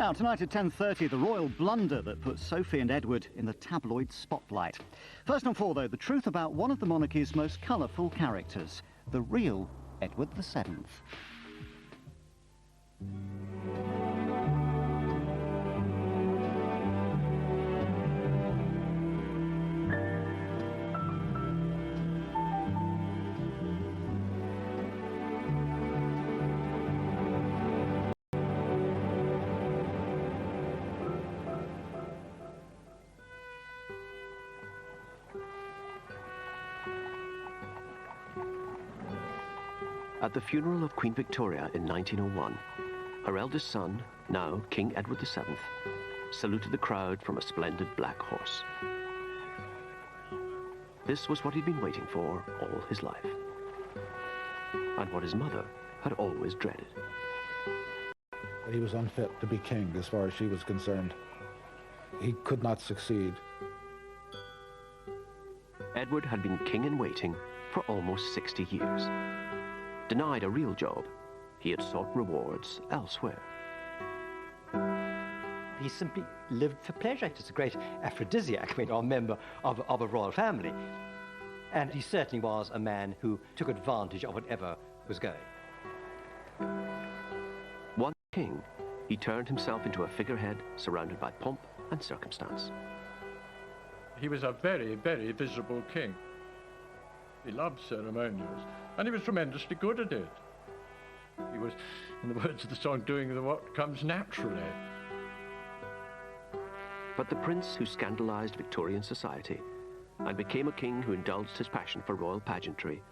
Now, tonight at 10:30, the royal blunder that put Sophie and Edward in the tabloid spotlight. First and foremost, though, the truth about one of the monarchy's most colourful characters, the real Edward VII. At the funeral of Queen Victoria in 1901, her eldest son, now King Edward VII, saluted the crowd from a splendid black horse. This was what he'd been waiting for all his life, and what his mother had always dreaded. He was unfit to be king as far as she was concerned. He could not succeed. Edward had been king in waiting for almost 60 years. Denied a real job, he had sought rewards elsewhere. He simply lived for pleasure. It's a great aphrodisiac when you're a member of a royal family. And he certainly was a man who took advantage of whatever was going. Once king, he turned himself into a figurehead surrounded by pomp and circumstance. He was a very, very visible king. He loved ceremonials, and he was tremendously good at it. He was, in the words of the song, doing what comes naturally. But the prince who scandalized Victorian society and became a king who indulged his passion for royal pageantry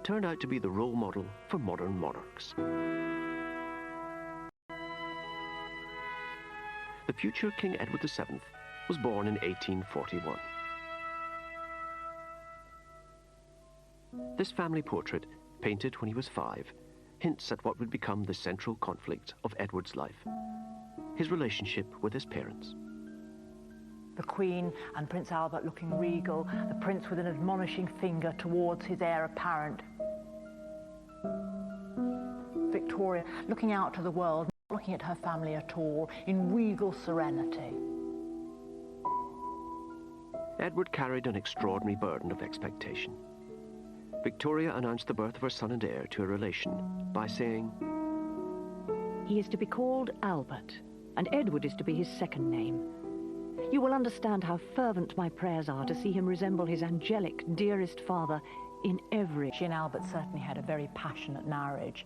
turned out to be the role model for modern monarchs. The future King Edward VII was born in 1841. This family portrait, painted when he was 5, hints at what would become the central conflict of Edward's life, his relationship with his parents. The Queen and Prince Albert looking regal, the Prince with an admonishing finger towards his heir apparent. Victoria looking out to the world, not looking at her family at all, in regal serenity. Edward carried an extraordinary burden of expectation. Victoria announced the birth of her son and heir to a relation by saying, "He is to be called Albert, and Edward is to be his second name. You will understand how fervent my prayers are to see him resemble his angelic, dearest father in every..." She and Albert certainly had a very passionate marriage.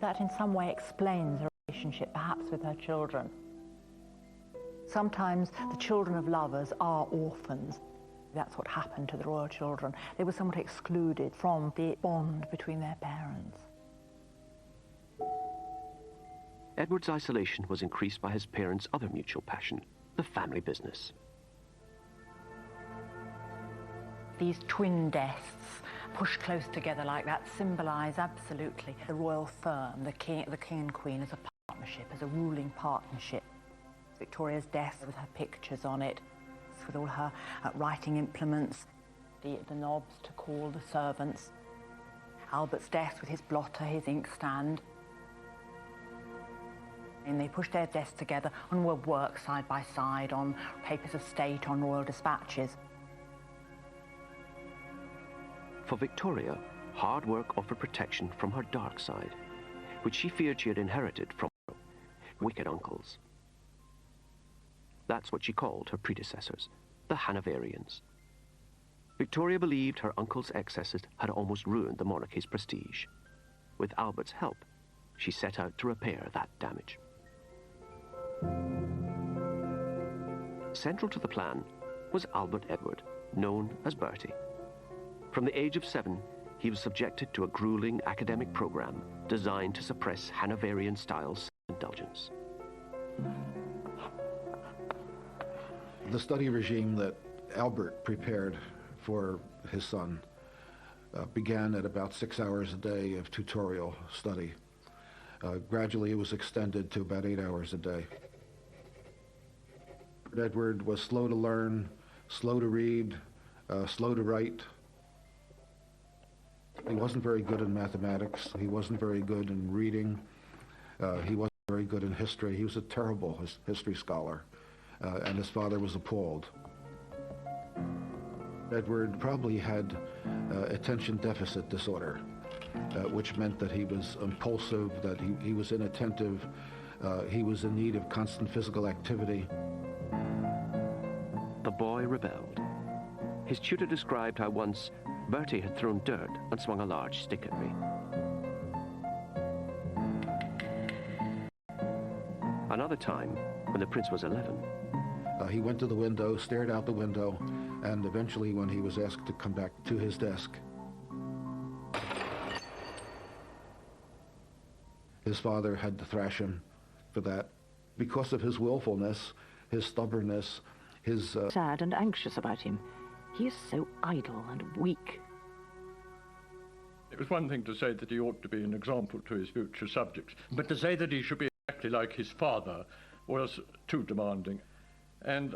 That in some way explains her relationship perhaps with her children. Sometimes the children of lovers are orphans. That's what happened to the royal children. They were somewhat excluded from the bond between their parents. Edward's isolation was increased by his parents' other mutual passion, the family business. These twin desks pushed close together like that symbolise absolutely the royal firm, the king and queen as a partnership, as a ruling partnership. Victoria's desk with her pictures on it, with all her writing implements, the knobs to call the servants. Albert's desk with his blotter, his inkstand. And they pushed their desks together and would work side by side on papers of state, on royal dispatches. For Victoria, hard work offered protection from her dark side, which she feared she had inherited from her wicked uncles. That's what she called her predecessors, the Hanoverians. Victoria believed her uncle's excesses had almost ruined the monarchy's prestige. With Albert's help, she set out to repair that damage. Central to the plan was Albert Edward, known as Bertie. From the age of 7, he was subjected to a grueling academic program designed to suppress Hanoverian-style self-indulgence. The study regime that Albert prepared for his son began at about 6 hours a day of tutorial study. Gradually, it was extended to about 8 hours a day. Edward was slow to learn, slow to read, slow to write. He wasn't very good in mathematics. He wasn't very good in reading. He wasn't very good in history. He was a terrible history scholar, and his father was appalled. Edward probably had attention deficit disorder, which meant that he was impulsive, that he was inattentive, he was in need of constant physical activity. The boy rebelled. His tutor described how once Bertie had thrown dirt and swung a large stick at me. Another time, when the prince was 11, he went to the window, stared out the window, and eventually when he was asked to come back to his desk, his father had to thrash him for that because of his willfulness, his stubbornness, his... Sad and anxious about him. He is so idle and weak. It was one thing to say that he ought to be an example to his future subjects, but to say that he should be exactly like his father was too demanding. And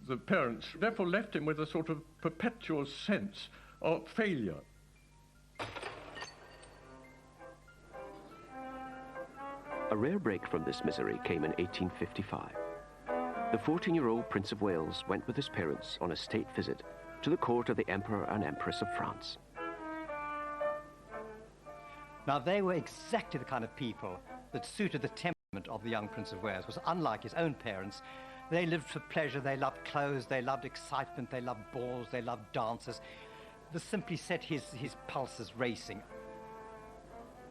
the parents therefore left him with a sort of perpetual sense of failure. A rare break from this misery came in 1855. The 14-year-old Prince of Wales went with his parents on a state visit to the court of the Emperor and Empress of France. Now, they were exactly the kind of people that suited the temperament of the young Prince of Wales. It was unlike his own parents. They lived for pleasure, they loved clothes, they loved excitement, they loved balls, they loved dances. This simply set his pulses racing.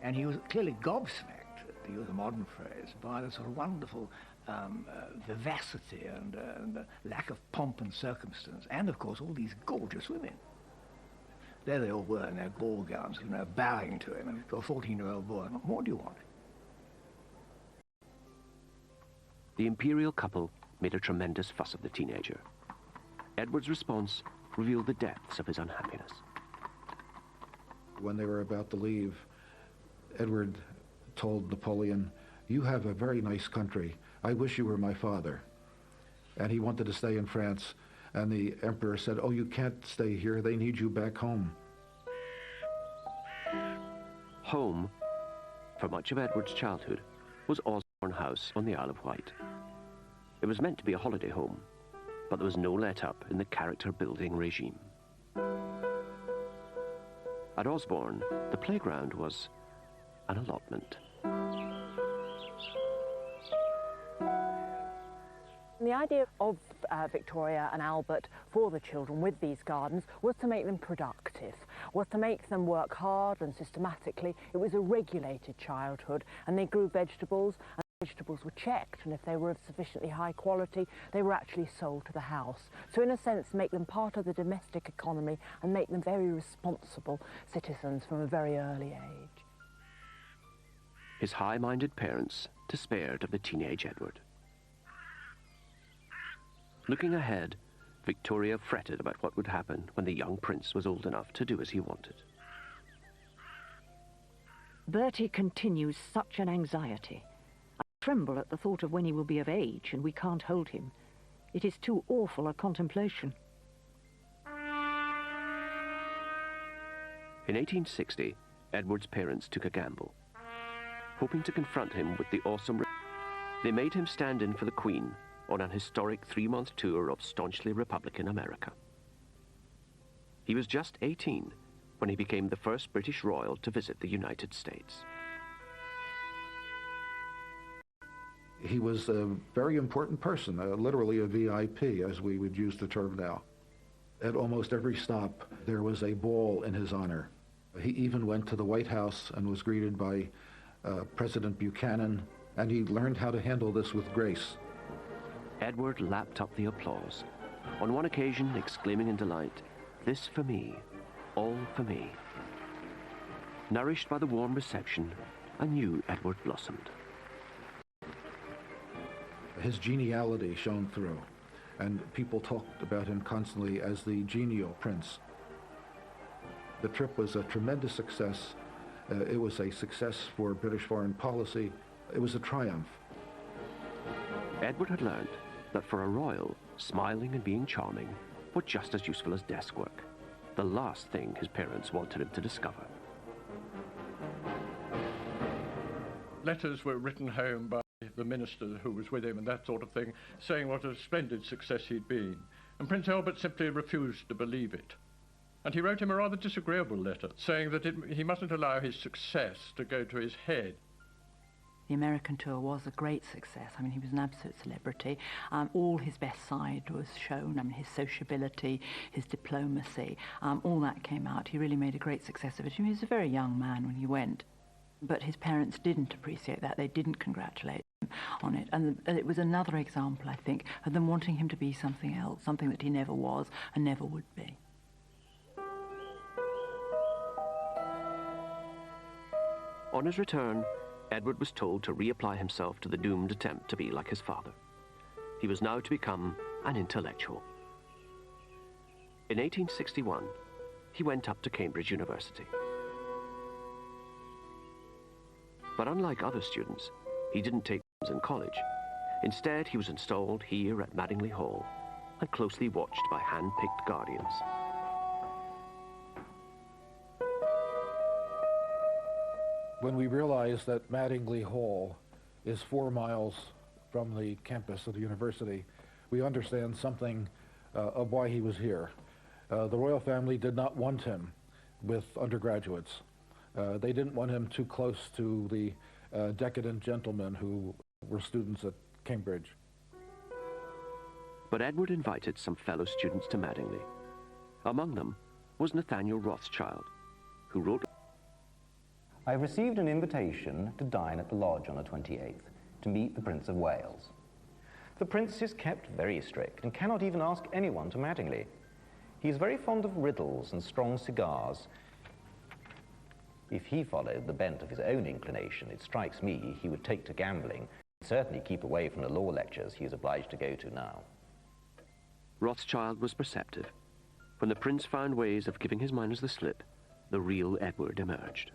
And he was clearly gobsmacked, to use a modern phrase, by the sort of wonderful vivacity and lack of pomp and circumstance, and of course all these gorgeous women. There they all were in their ball gowns, you know, bowing to him, and to a 14-year-old boy, what more do you want? The imperial couple made a tremendous fuss of the teenager. Edward's response revealed the depths of his unhappiness. When they were about to leave, Edward told Napoleon, "You have a very nice country. I wish you were my father." And he wanted to stay in France. And the emperor said, "Oh, you can't stay here. They need you back home." Home, for much of Edward's childhood, was Osborne House on the Isle of Wight. It was meant to be a holiday home, but there was no let-up in the character-building regime. At Osborne, the playground was an allotment. The idea of Victoria and Albert for the children with these gardens was to make them productive, was to make them work hard and systematically. It was a regulated childhood, and they grew vegetables, and vegetables were checked, and if they were of sufficiently high quality, they were actually sold to the house. So in a sense, make them part of the domestic economy and make them very responsible citizens from a very early age. His high-minded parents despaired of the teenage Edward. Looking ahead, Victoria fretted about what would happen when the young prince was old enough to do as he wanted. Bertie continues such an anxiety. I tremble at the thought of when he will be of age and we can't hold him. It is too awful a contemplation. In 1860, Edward's parents took a gamble. Hoping to confront him with the awesome... They made him stand in for the Queen on an historic 3-month tour of staunchly Republican America. He was just 18 when he became the first British royal to visit the United States. He was a very important person, literally a VIP, as we would use the term now. At almost every stop, there was a ball in his honor. He even went to the White House and was greeted by President Buchanan, and he learned how to handle this with grace. Edward lapped up the applause, on one occasion exclaiming in delight, "This for me, all for me." Nourished by the warm reception, a new Edward blossomed. His geniality shone through, and people talked about him constantly as the genial prince. The trip was a tremendous success. It was a success for British foreign policy. It was a triumph. Edward had learned that for a royal, smiling and being charming were just as useful as desk work, the last thing his parents wanted him to discover. Letters were written home by the minister who was with him and that sort of thing, saying what a splendid success he'd been. And Prince Albert simply refused to believe it. And he wrote him a rather disagreeable letter, saying that he mustn't allow his success to go to his head. The American tour was a great success. I mean, he was an absolute celebrity. All his best side was shown. I mean, his sociability, his diplomacy, all that came out. He really made a great success of it. He was a very young man when he went. But his parents didn't appreciate that. They didn't congratulate him on it. And it was another example, I think, of them wanting him to be something else, something that he never was and never would be. On his return, Edward was told to reapply himself to the doomed attempt to be like his father. He was now to become an intellectual. In 1861, he went up to Cambridge University. But unlike other students, he didn't take lessons in college. Instead, he was installed here at Madingley Hall and closely watched by hand-picked guardians. When we realized that Madingley Hall is 4 miles from the campus of the university, we understand something of why he was here. The royal family did not want him with undergraduates. They didn't want him too close to the decadent gentlemen who were students at Cambridge. But Edward invited some fellow students to Madingley. Among them was Nathaniel Rothschild, who wrote, I have received an invitation to dine at the lodge on the 28th to meet the Prince of Wales. The Prince is kept very strict and cannot even ask anyone to Madingley. He is very fond of riddles and strong cigars. If he followed the bent of his own inclination, it strikes me he would take to gambling and certainly keep away from the law lectures he is obliged to go to now. Rothschild was perceptive. When the Prince found ways of giving his miners the slip, the real Edward emerged.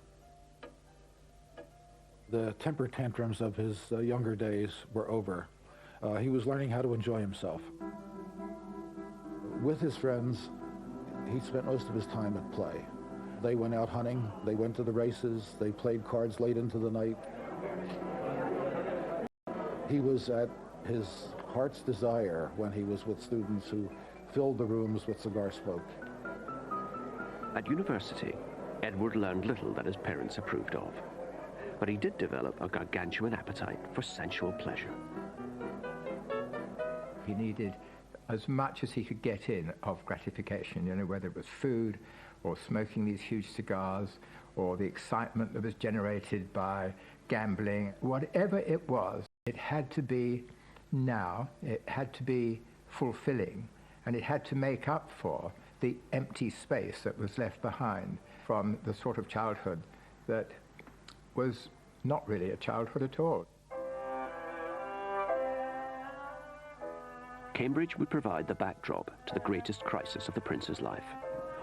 The temper tantrums of his younger days were over. He was learning how to enjoy himself. With his friends, he spent most of his time at play. They went out hunting, they went to the races, they played cards late into the night. He was at his heart's desire when he was with students who filled the rooms with cigar smoke. At university, Edward learned little that his parents approved of. But he did develop a gargantuan appetite for sensual pleasure. He needed as much as he could get in of gratification, you know, whether it was food or smoking these huge cigars or the excitement that was generated by gambling. Whatever it was, it had to be now, it had to be fulfilling, and it had to make up for the empty space that was left behind from the sort of childhood that was not really a childhood at all. Cambridge would provide the backdrop to the greatest crisis of the Prince's life,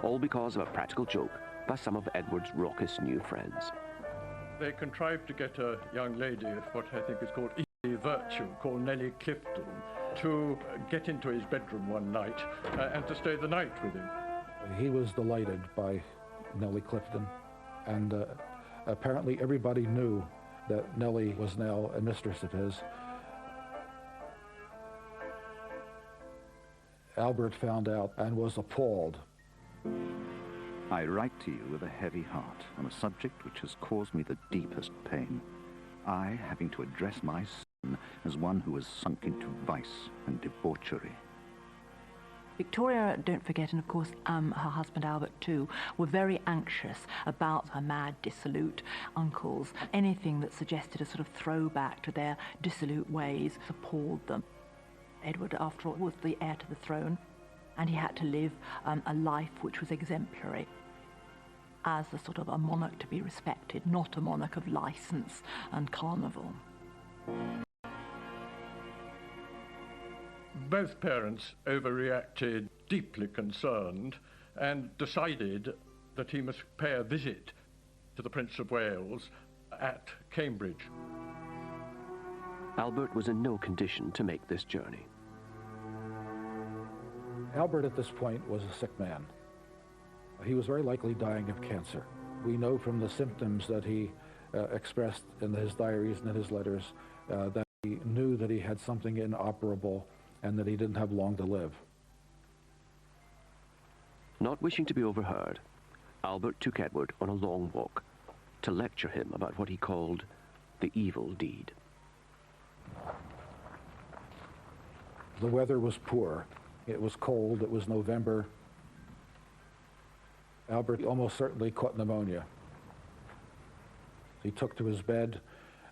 all because of a practical joke by some of Edward's raucous new friends. They contrived to get a young lady of what I think is called easy virtue, called Nellie Clifton, to get into his bedroom one night and to stay the night with him. He was delighted by Nellie Clifton, and apparently everybody knew that Nellie was now a mistress of his. Albert found out and was appalled. I write to you with a heavy heart on a subject which has caused me the deepest pain. I having to address my son as one who has sunk into vice and debauchery. Victoria, don't forget, and of course her husband Albert too, were very anxious about her mad, dissolute uncles. Anything that suggested a sort of throwback to their dissolute ways appalled them. Edward, after all, was the heir to the throne, and he had to live a life which was exemplary as a sort of a monarch to be respected, not a monarch of license and carnival. Both parents overreacted, deeply concerned, and decided that he must pay a visit to the Prince of Wales at Cambridge. Albert was in no condition to make this journey. Albert at this point was a sick man. He was very likely dying of cancer. We know from the symptoms that he expressed in his diaries and in his letters that He knew that he had something inoperable and that he didn't have long to live. Not wishing to be overheard, Albert took Edward on a long walk to lecture him about what he called the evil deed. The weather was poor. It was cold. It was November. Albert almost certainly caught pneumonia. He took to his bed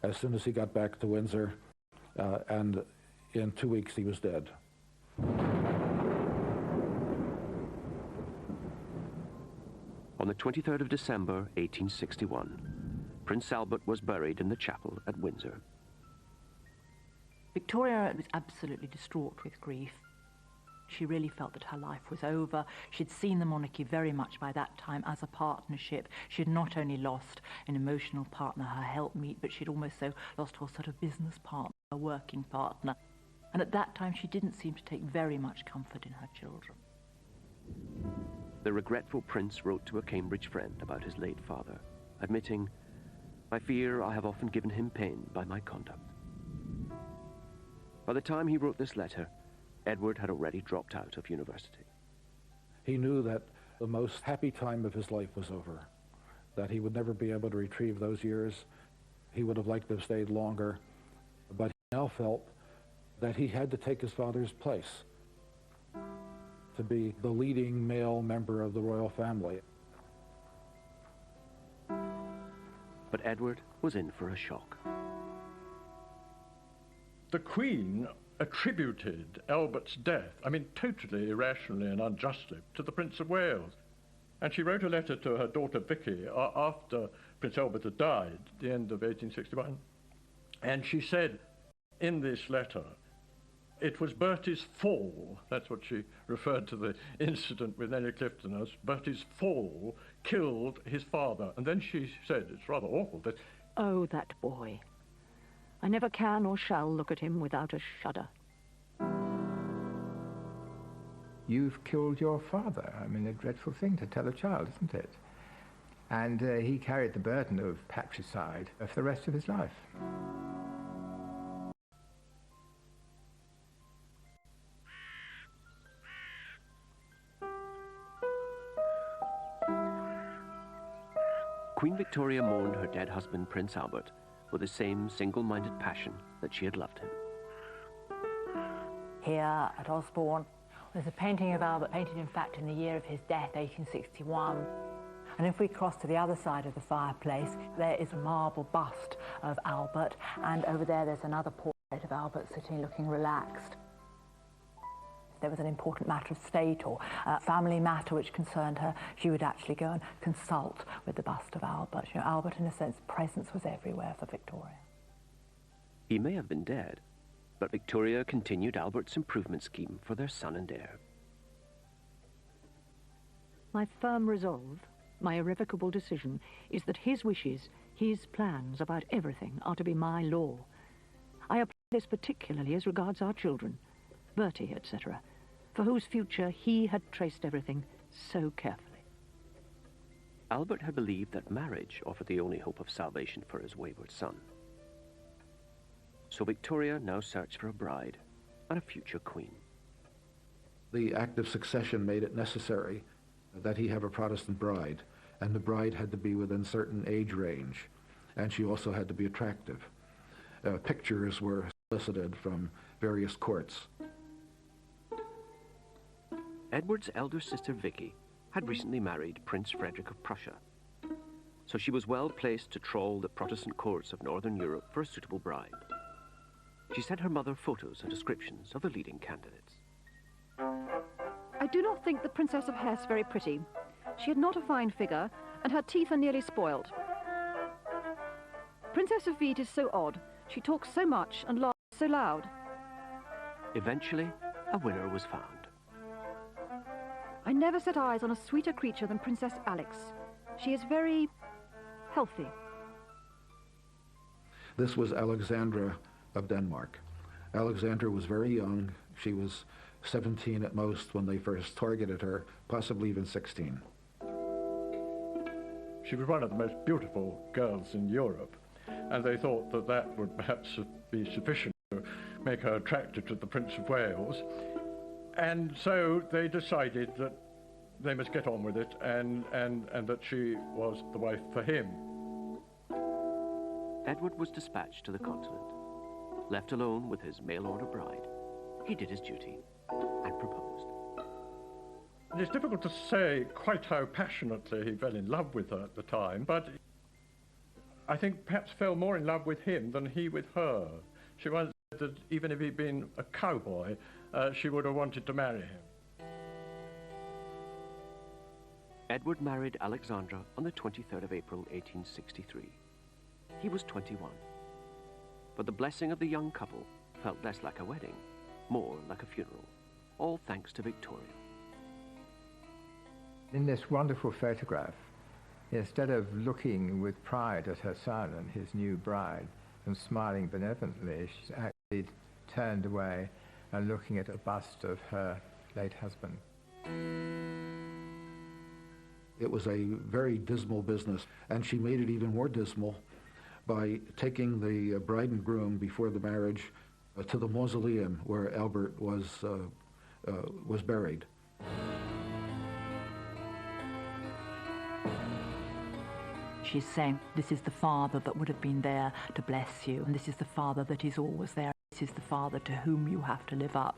as soon as he got back to Windsor, and in 2 weeks he was dead. On the 23rd of December, 1861, Prince Albert was buried in the chapel at Windsor. Victoria was absolutely distraught with grief. She really felt that her life was over. She'd seen the monarchy very much by that time as a partnership. She'd not only lost an emotional partner, her helpmeet, but she'd also lost her sort of business partner, a working partner. And at that time, she didn't seem to take very much comfort in her children. The regretful prince wrote to a Cambridge friend about his late father, admitting, "I fear I have often given him pain by my conduct." By the time he wrote this letter, Edward had already dropped out of university. He knew that the most happy time of his life was over, that he would never be able to retrieve those years. He would have liked to have stayed longer, but he now felt that he had to take his father's place, to be the leading male member of the royal family. But Edward was in for a shock. The Queen attributed Albert's death, totally irrationally and unjustly, to the Prince of Wales. And she wrote a letter to her daughter Vicky after Prince Albert had died at the end of 1861. And she said in this letter, it was Bertie's fall, that's what she referred to the incident with Nellie Clifton as, Bertie's fall killed his father. And then she said, it's rather awful, that... Oh, that boy. I never can or shall look at him without a shudder. You've killed your father. A dreadful thing to tell a child, isn't it? And he carried the burden of patricide for the rest of his life. Queen Victoria mourned her dead husband, Prince Albert, with the same single-minded passion that she had loved him. Here at Osborne, there's a painting of Albert, painted in fact in the year of his death, 1861. And if we cross to the other side of the fireplace, there is a marble bust of Albert, and over there's another portrait of Albert sitting looking relaxed. If there was an important matter of state or family matter which concerned her, she would actually go and consult with the bust of Albert. Albert, in a sense, presence was everywhere for Victoria. He may have been dead, but Victoria continued Albert's improvement scheme for their son and heir. My firm resolve, my irrevocable decision, is that his wishes, his plans about everything are to be my law. I apply this particularly as regards our children, Bertie, etc., for whose future he had traced everything so carefully. Albert had believed that marriage offered the only hope of salvation for his wayward son. So Victoria now searched for a bride and a future queen. The Act of Succession made it necessary that he have a Protestant bride, and the bride had to be within certain age range, and she also had to be attractive. Pictures were solicited from various courts. Edward's elder sister Vicky had recently married Prince Frederick of Prussia, so she was well placed to trawl the Protestant courts of Northern Europe for a suitable bride. She sent her mother photos and descriptions of the leading candidates. I do not think the Princess of Hesse very pretty. She had not a fine figure, and her teeth are nearly spoiled. Princess of Wied is so odd. She talks so much and laughs so loud. Eventually, a winner was found. I never set eyes on a sweeter creature than Princess Alex. She is very healthy. This was Alexandra of Denmark. Alexandra was very young. She was 17 at most when they first targeted her, possibly even 16. She was one of the most beautiful girls in Europe, and they thought that that would perhaps be sufficient make her attractive to the Prince of Wales. And so they decided that they must get on with it and that she was the wife for him. Edward was dispatched to the continent. Left alone with his mail-order bride, he did his duty and proposed. It's difficult to say quite how passionately he fell in love with her at the time, but I think perhaps fell more in love with him than he with her. She once said that even if he'd been a cowboy, she would have wanted to marry him. Edward married Alexandra on the 23rd of April, 1863. He was 21. But the blessing of the young couple felt less like a wedding, more like a funeral, all thanks to Victoria. In this wonderful photograph, instead of looking with pride at her son and his new bride and smiling benevolently, she's actually turned away and looking at a bust of her late husband. It was a very dismal business, and she made it even more dismal by taking the bride and groom before the marriage to the mausoleum where Albert was buried. She's saying, this is the father that would have been there to bless you, and this is the father that is always there. This is the father to whom you have to live up.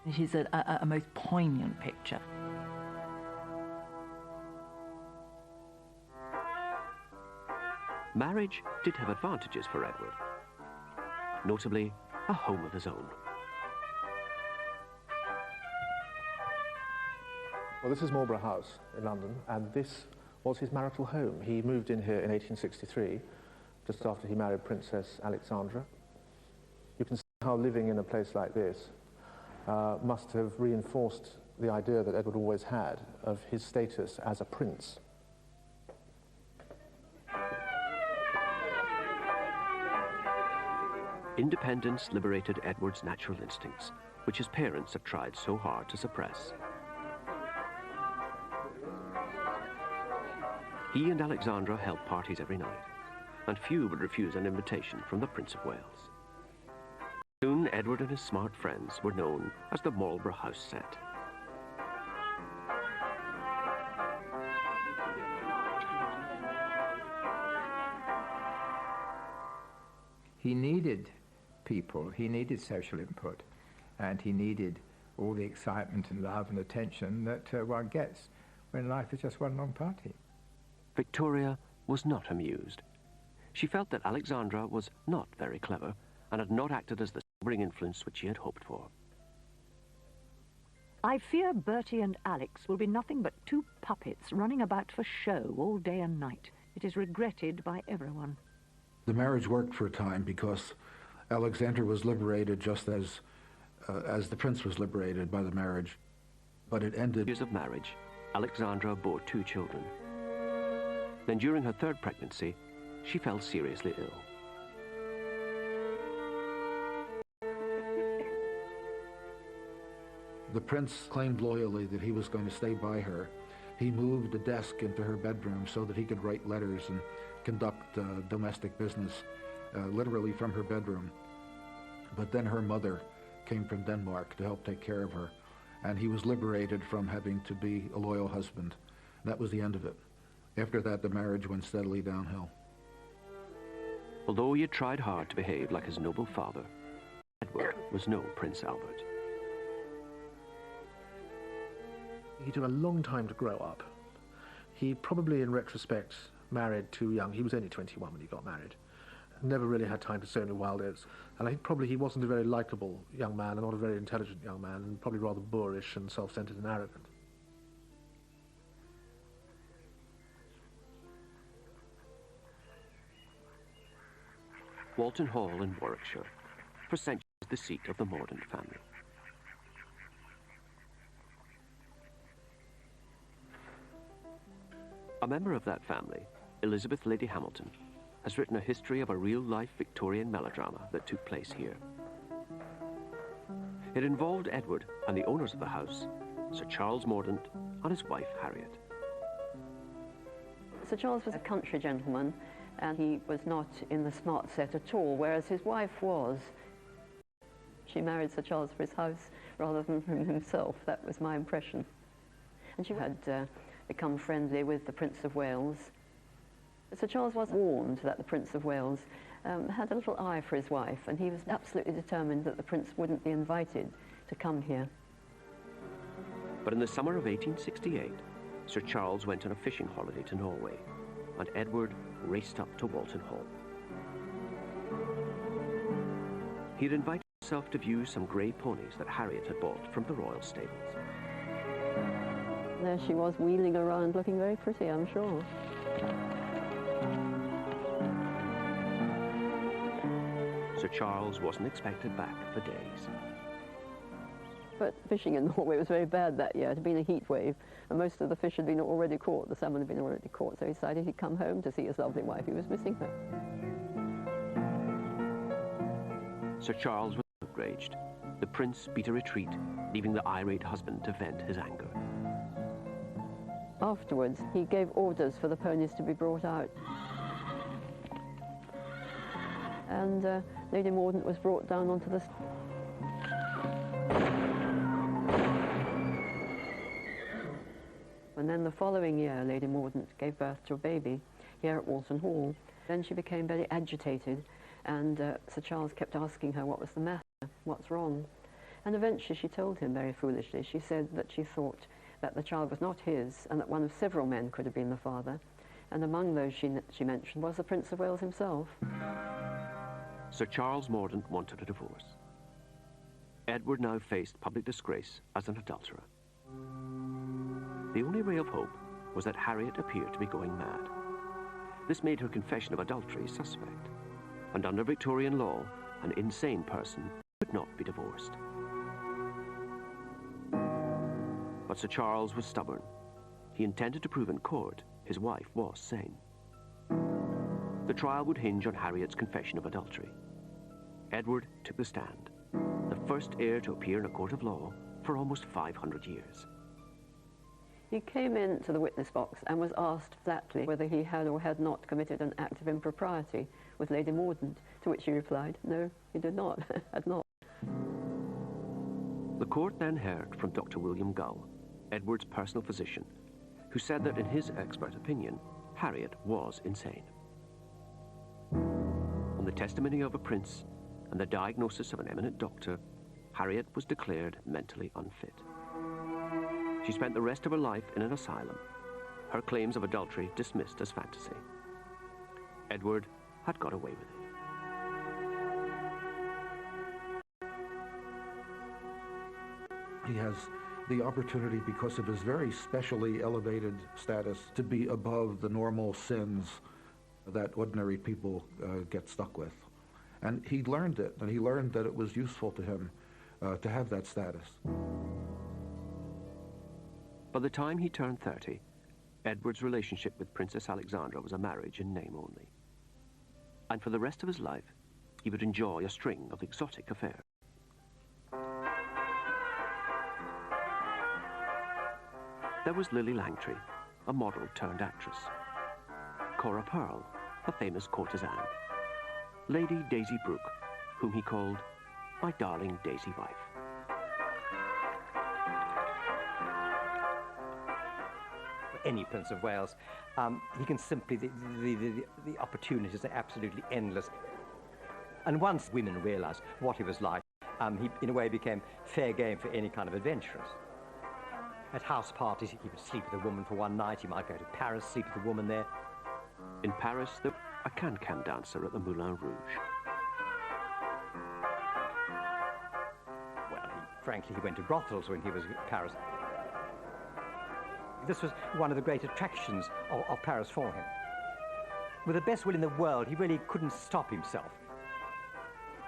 It is a most poignant picture. Marriage did have advantages for Edward, notably a home of his own. Well, this is Marlborough House in London, and this was his marital home. He moved in here in 1863, just after he married Princess Alexandra. You can see how living in a place like this must have reinforced the idea that Edward always had of his status as a prince. Independence liberated Edward's natural instincts, which his parents had tried so hard to suppress. He and Alexandra held parties every night, and few would refuse an invitation from the Prince of Wales. Soon, Edward and his smart friends were known as the Marlborough House set. He needed people, he needed social input, and he needed all the excitement and love and attention that one gets when life is just one long party. Victoria was not amused. She felt that Alexandra was not very clever and had not acted as the sobering influence which she had hoped for. I fear Bertie and Alex will be nothing but two puppets running about for show all day and night. It is regretted by everyone. The marriage worked for a time because Alexandra was liberated just as the prince was liberated by the marriage, but it ended. Years of marriage, Alexandra bore 2 children. Then during her 3rd pregnancy, she fell seriously ill. The prince claimed loyally that he was going to stay by her. He moved a desk into her bedroom so that he could write letters and conduct domestic business, literally from her bedroom. But then her mother came from Denmark to help take care of her, and he was liberated from having to be a loyal husband. That was the end of it. After that, the marriage went steadily downhill. Although he had tried hard to behave like his noble father, Edward was no Prince Albert. He took a long time to grow up. He probably, in retrospect, married too young. He was only 21 when he got married. Never really had time to sow any wild oats. And I think probably he wasn't a very likable young man and not a very intelligent young man, and probably rather boorish and self-centered and arrogant. Walton Hall in Warwickshire, for centuries the seat of the Mordaunt family. A member of that family, Elizabeth Lady Hamilton, has written a history of a real-life Victorian melodrama that took place here. It involved Edward and the owners of the house, Sir Charles Mordaunt and his wife Harriet. Sir Charles was a country gentleman, and he was not in the smart set at all, whereas his wife was. She married Sir Charles for his house rather than for himself. That was my impression. And she had become friendly with the Prince of Wales. Sir Charles was warned that the Prince of Wales had a little eye for his wife, and he was absolutely determined that the Prince wouldn't be invited to come here. But in the summer of 1868, Sir Charles went on a fishing holiday to Norway, and Edward raced up to Walton Hall. He had invited himself to view some grey ponies that Harriet had bought from the royal stables. There she was, wheeling around, looking very pretty, I'm sure. Sir Charles wasn't expected back for days. But fishing in Norway was very bad that year. It had been a heat wave, and most of the fish had been already caught. The salmon had been already caught, so he decided he'd come home to see his lovely wife. He was missing her. Sir Charles was outraged. The prince beat a retreat, leaving the irate husband to vent his anger. Afterwards, he gave orders for the ponies to be brought out. And Lady Mordaunt was brought down onto the... And then the following year, Lady Mordaunt gave birth to a baby here at Walton Hall. Then she became very agitated, and Sir Charles kept asking her what was the matter, what's wrong. And eventually she told him very foolishly. She said that she thought that the child was not his, and that one of several men could have been the father. And among those she mentioned was the Prince of Wales himself. Sir Charles Mordaunt wanted a divorce. Edward now faced public disgrace as an adulterer. The only ray of hope was that Harriet appeared to be going mad. This made her confession of adultery suspect, and under Victorian law, an insane person could not be divorced. But Sir Charles was stubborn. He intended to prove in court his wife was sane. The trial would hinge on Harriet's confession of adultery. Edward took the stand, the first heir to appear in a court of law for almost 500 years. He came into the witness box and was asked flatly whether he had or had not committed an act of impropriety with Lady Mordaunt, to which he replied, no, he did not, had not. The court then heard from Dr. William Gull, Edward's personal physician, who said that in his expert opinion, Harriet was insane. On the testimony of a prince and the diagnosis of an eminent doctor, Harriet was declared mentally unfit. She spent the rest of her life in an asylum, her claims of adultery dismissed as fantasy. Edward had got away with it. He has the opportunity, because of his very specially elevated status, to be above the normal sins that ordinary people get stuck with. And he learned it, and he learned that it was useful to him to have that status. By the time he turned 30, Edward's relationship with Princess Alexandra was a marriage in name only. And for the rest of his life, he would enjoy a string of exotic affairs. There was Lily Langtry, a model turned actress. Cora Pearl, a famous courtesan. Lady Daisy Brooke, whom he called my darling Daisy wife. Any Prince of Wales, he can simply, the opportunities are absolutely endless. And once women realised what he was like, he in a way became fair game for any kind of adventurers. At house parties, he would sleep with a woman for one night. He might go to Paris, sleep with a woman there. In Paris, there was a can-can dancer at the Moulin Rouge. Well, frankly, he went to brothels when he was in Paris. This was one of the great attractions of Paris for him. With the best will in the world, he really couldn't stop himself.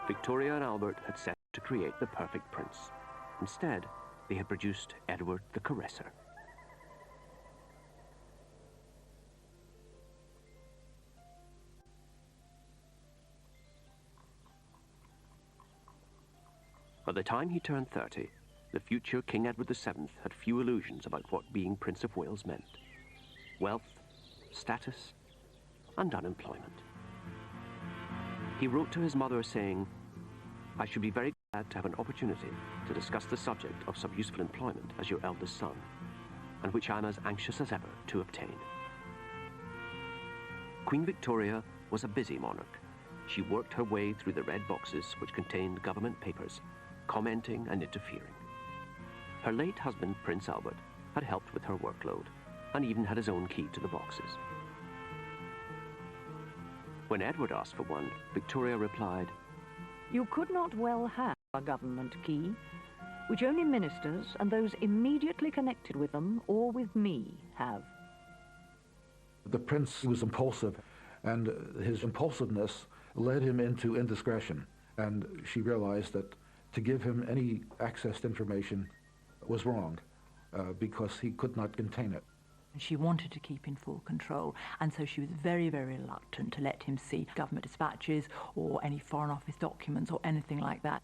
Victoria and Albert had set to create the perfect prince. Instead, they had produced Edward the Caresser. By the time he turned 30, the future King Edward VII had few illusions about what being Prince of Wales meant. Wealth, status, and unemployment. He wrote to his mother saying, "I should be very glad to have an opportunity to discuss the subject of some useful employment as your eldest son, and which I am as anxious as ever to obtain. Queen Victoria was a busy monarch. She worked her way through the red boxes which contained government papers, commenting and interfering. Her late husband, Prince Albert, had helped with her workload, and even had his own key to the boxes. When Edward asked for one, Victoria replied, "You could not well have a government key, which only ministers and those immediately connected with them or with me have." The prince was impulsive, and his impulsiveness led him into indiscretion, and she realized that to give him any access to information was wrong, because he could not contain it. She wanted to keep in full control, and so she was very, very reluctant to let him see government dispatches or any Foreign Office documents or anything like that.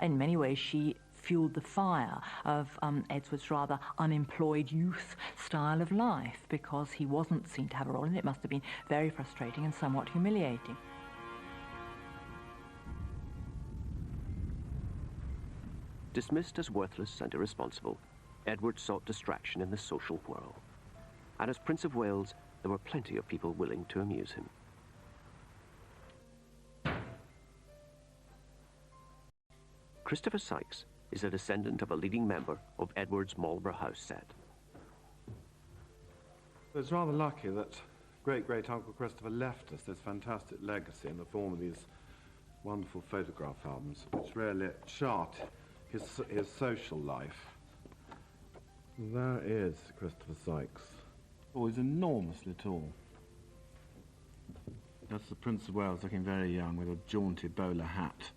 In many ways, she fueled the fire of Edward's rather unemployed youth style of life, because he wasn't seen to have a role in it. It must have been very frustrating and somewhat humiliating. Dismissed as worthless and irresponsible, Edward sought distraction in the social whirl. And as Prince of Wales, there were plenty of people willing to amuse him. Christopher Sykes is a descendant of a leading member of Edward's Marlborough House set. It's rather lucky that great-great-uncle Christopher left us this fantastic legacy in the form of these wonderful photograph albums, which really chart his social life. There is Christopher Sykes. Oh, he's enormously tall. That's the Prince of Wales, looking very young, with a jaunty bowler hat.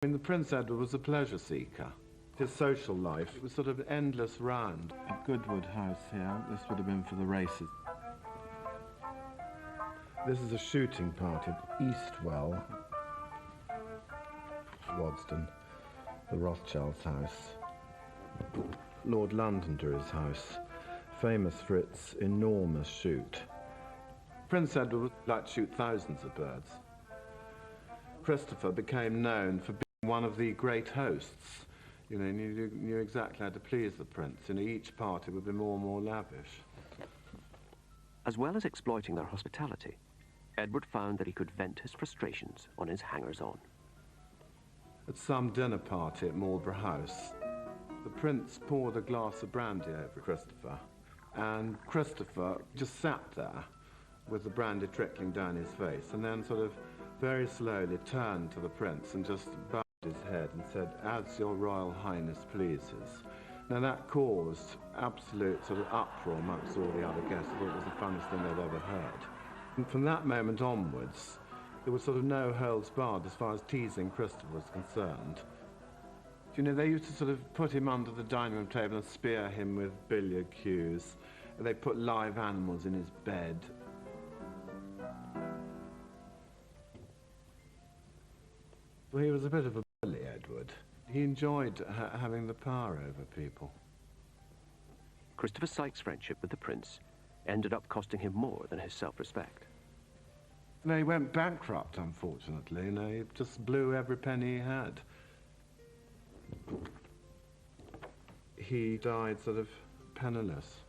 I mean, the Prince Edward was a pleasure seeker. His social life, it was sort of endless round. At Goodwood House here, this would have been for the races. This is a shooting party at Eastwell, Wadston, the Rothschilds' house. Lord Londonderry's house, famous for its enormous shoot. Prince Edward would like to shoot thousands of birds. Christopher became known for being one of the great hosts. You know, knew exactly how to please the prince. You know, each party would be more and more lavish. As well as exploiting their hospitality, Edward found that he could vent his frustrations on his hangers-on. At some dinner party at Marlborough House, the prince poured a glass of brandy over Christopher, and Christopher just sat there with the brandy trickling down his face, and then sort of very slowly turned to the prince and just bowed his head and said, "As your Royal Highness pleases." Now that caused absolute sort of uproar amongst all the other guests. I thought it was the funniest thing they'd ever heard. And from that moment onwards, there was sort of no holds barred as far as teasing Christopher was concerned. You know, they used to sort of put him under the dining room table and spear him with billiard cues. And they put live animals in his bed. Well, he was a bit of a bully, Edward. He enjoyed having the power over people. Christopher Sykes' friendship with the prince ended up costing him more than his self-respect. No, he went bankrupt, unfortunately. You know, he just blew every penny he had. He died sort of penniless.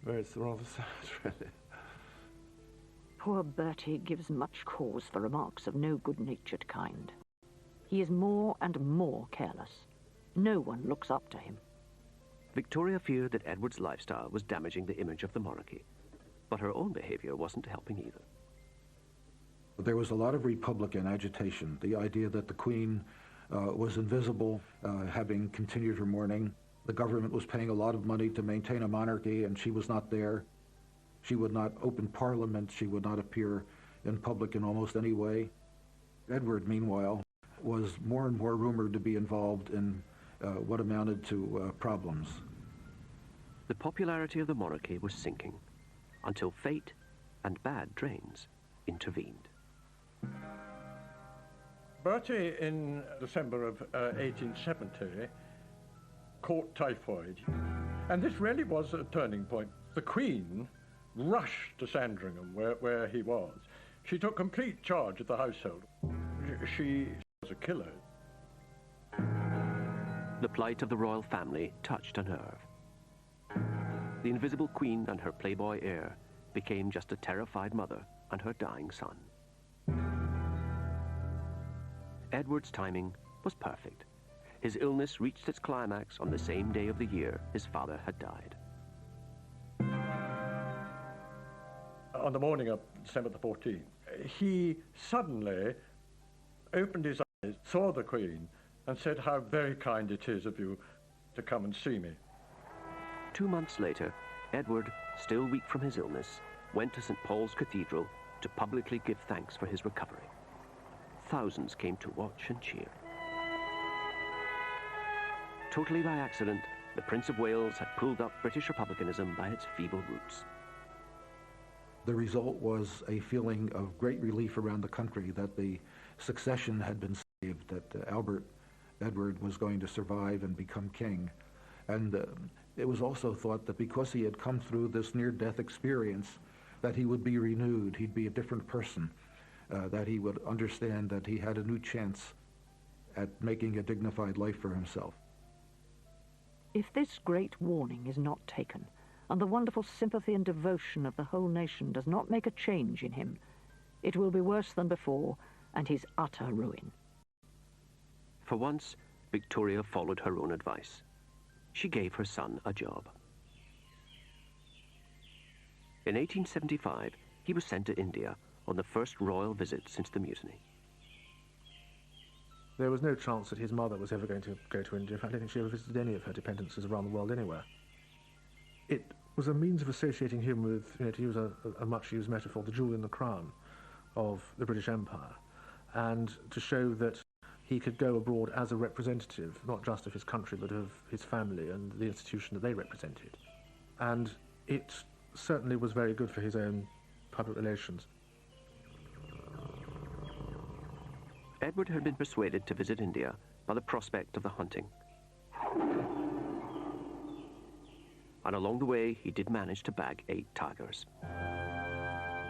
It's rather sad, really. Poor Bertie gives much cause for remarks of no good-natured kind. He is more and more careless. No one looks up to him. Victoria feared that Edward's lifestyle was damaging the image of the monarchy, but her own behavior wasn't helping either. There was a lot of Republican agitation, the idea that the Queen was invisible, having continued her mourning. The government was paying a lot of money to maintain a monarchy, and she was not there. She would not open Parliament. She would not appear in public in almost any way. Edward, meanwhile, was more and more rumored to be involved in what amounted to problems. The popularity of the monarchy was sinking until fate and bad drains intervened. Bertie, in December of 1870, caught typhoid. And this really was a turning point. The Queen rushed to Sandringham, where he was. She took complete charge of the household. She was a killer. The plight of the royal family touched a nerve. The invisible queen and her playboy heir became just a terrified mother and her dying son. Edward's timing was perfect. His illness reached its climax on the same day of the year his father had died. On the morning of December the 14th, he suddenly opened his eyes, saw the Queen, and said, "How very kind it is of you to come and see me." 2 months later, Edward, still weak from his illness, went to St. Paul's Cathedral to publicly give thanks for his recovery. Thousands came to watch and cheer. Totally by accident, the Prince of Wales had pulled up British republicanism by its feeble roots. The result was a feeling of great relief around the country that the succession had been saved, that Edward was going to survive and become king. And it was also thought that because he had come through this near-death experience, that he would be renewed, he'd be a different person, that he would understand that he had a new chance at making a dignified life for himself. If this great warning is not taken, and the wonderful sympathy and devotion of the whole nation does not make a change in him, it will be worse than before, and his utter ruin. For once, Victoria followed her own advice. She gave her son a job. In 1875, he was sent to India on the first royal visit since the mutiny. There was no chance that his mother was ever going to go to India. In fact, I don't think she ever visited any of her dependencies around the world anywhere. It was a means of associating him with, to use a much-used metaphor, the jewel in the crown of the British Empire, and to show that he could go abroad as a representative, not just of his country, but of his family and the institution that they represented. And it certainly was very good for his own public relations. Edward had been persuaded to visit India by the prospect of the hunting. And along the way, he did manage to bag 8 tigers.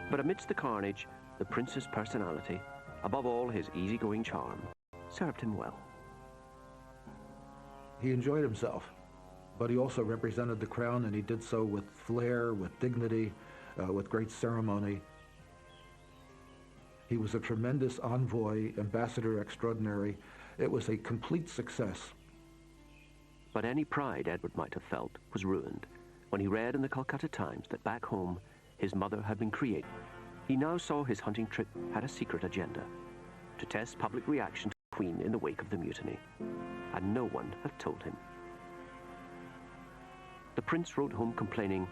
But amidst the carnage, the prince's personality, above all his easygoing charm, served him well. He enjoyed himself, but he also represented the crown, and he did so with flair, with dignity, with great ceremony. He was a tremendous envoy, ambassador extraordinary. It was a complete success. But any pride Edward might have felt was ruined when he read in the Calcutta Times that back home his mother had been created. He now saw his hunting trip had a secret agenda, to test public reaction to the Queen in the wake of the mutiny, and no one had told him. The prince wrote home complaining,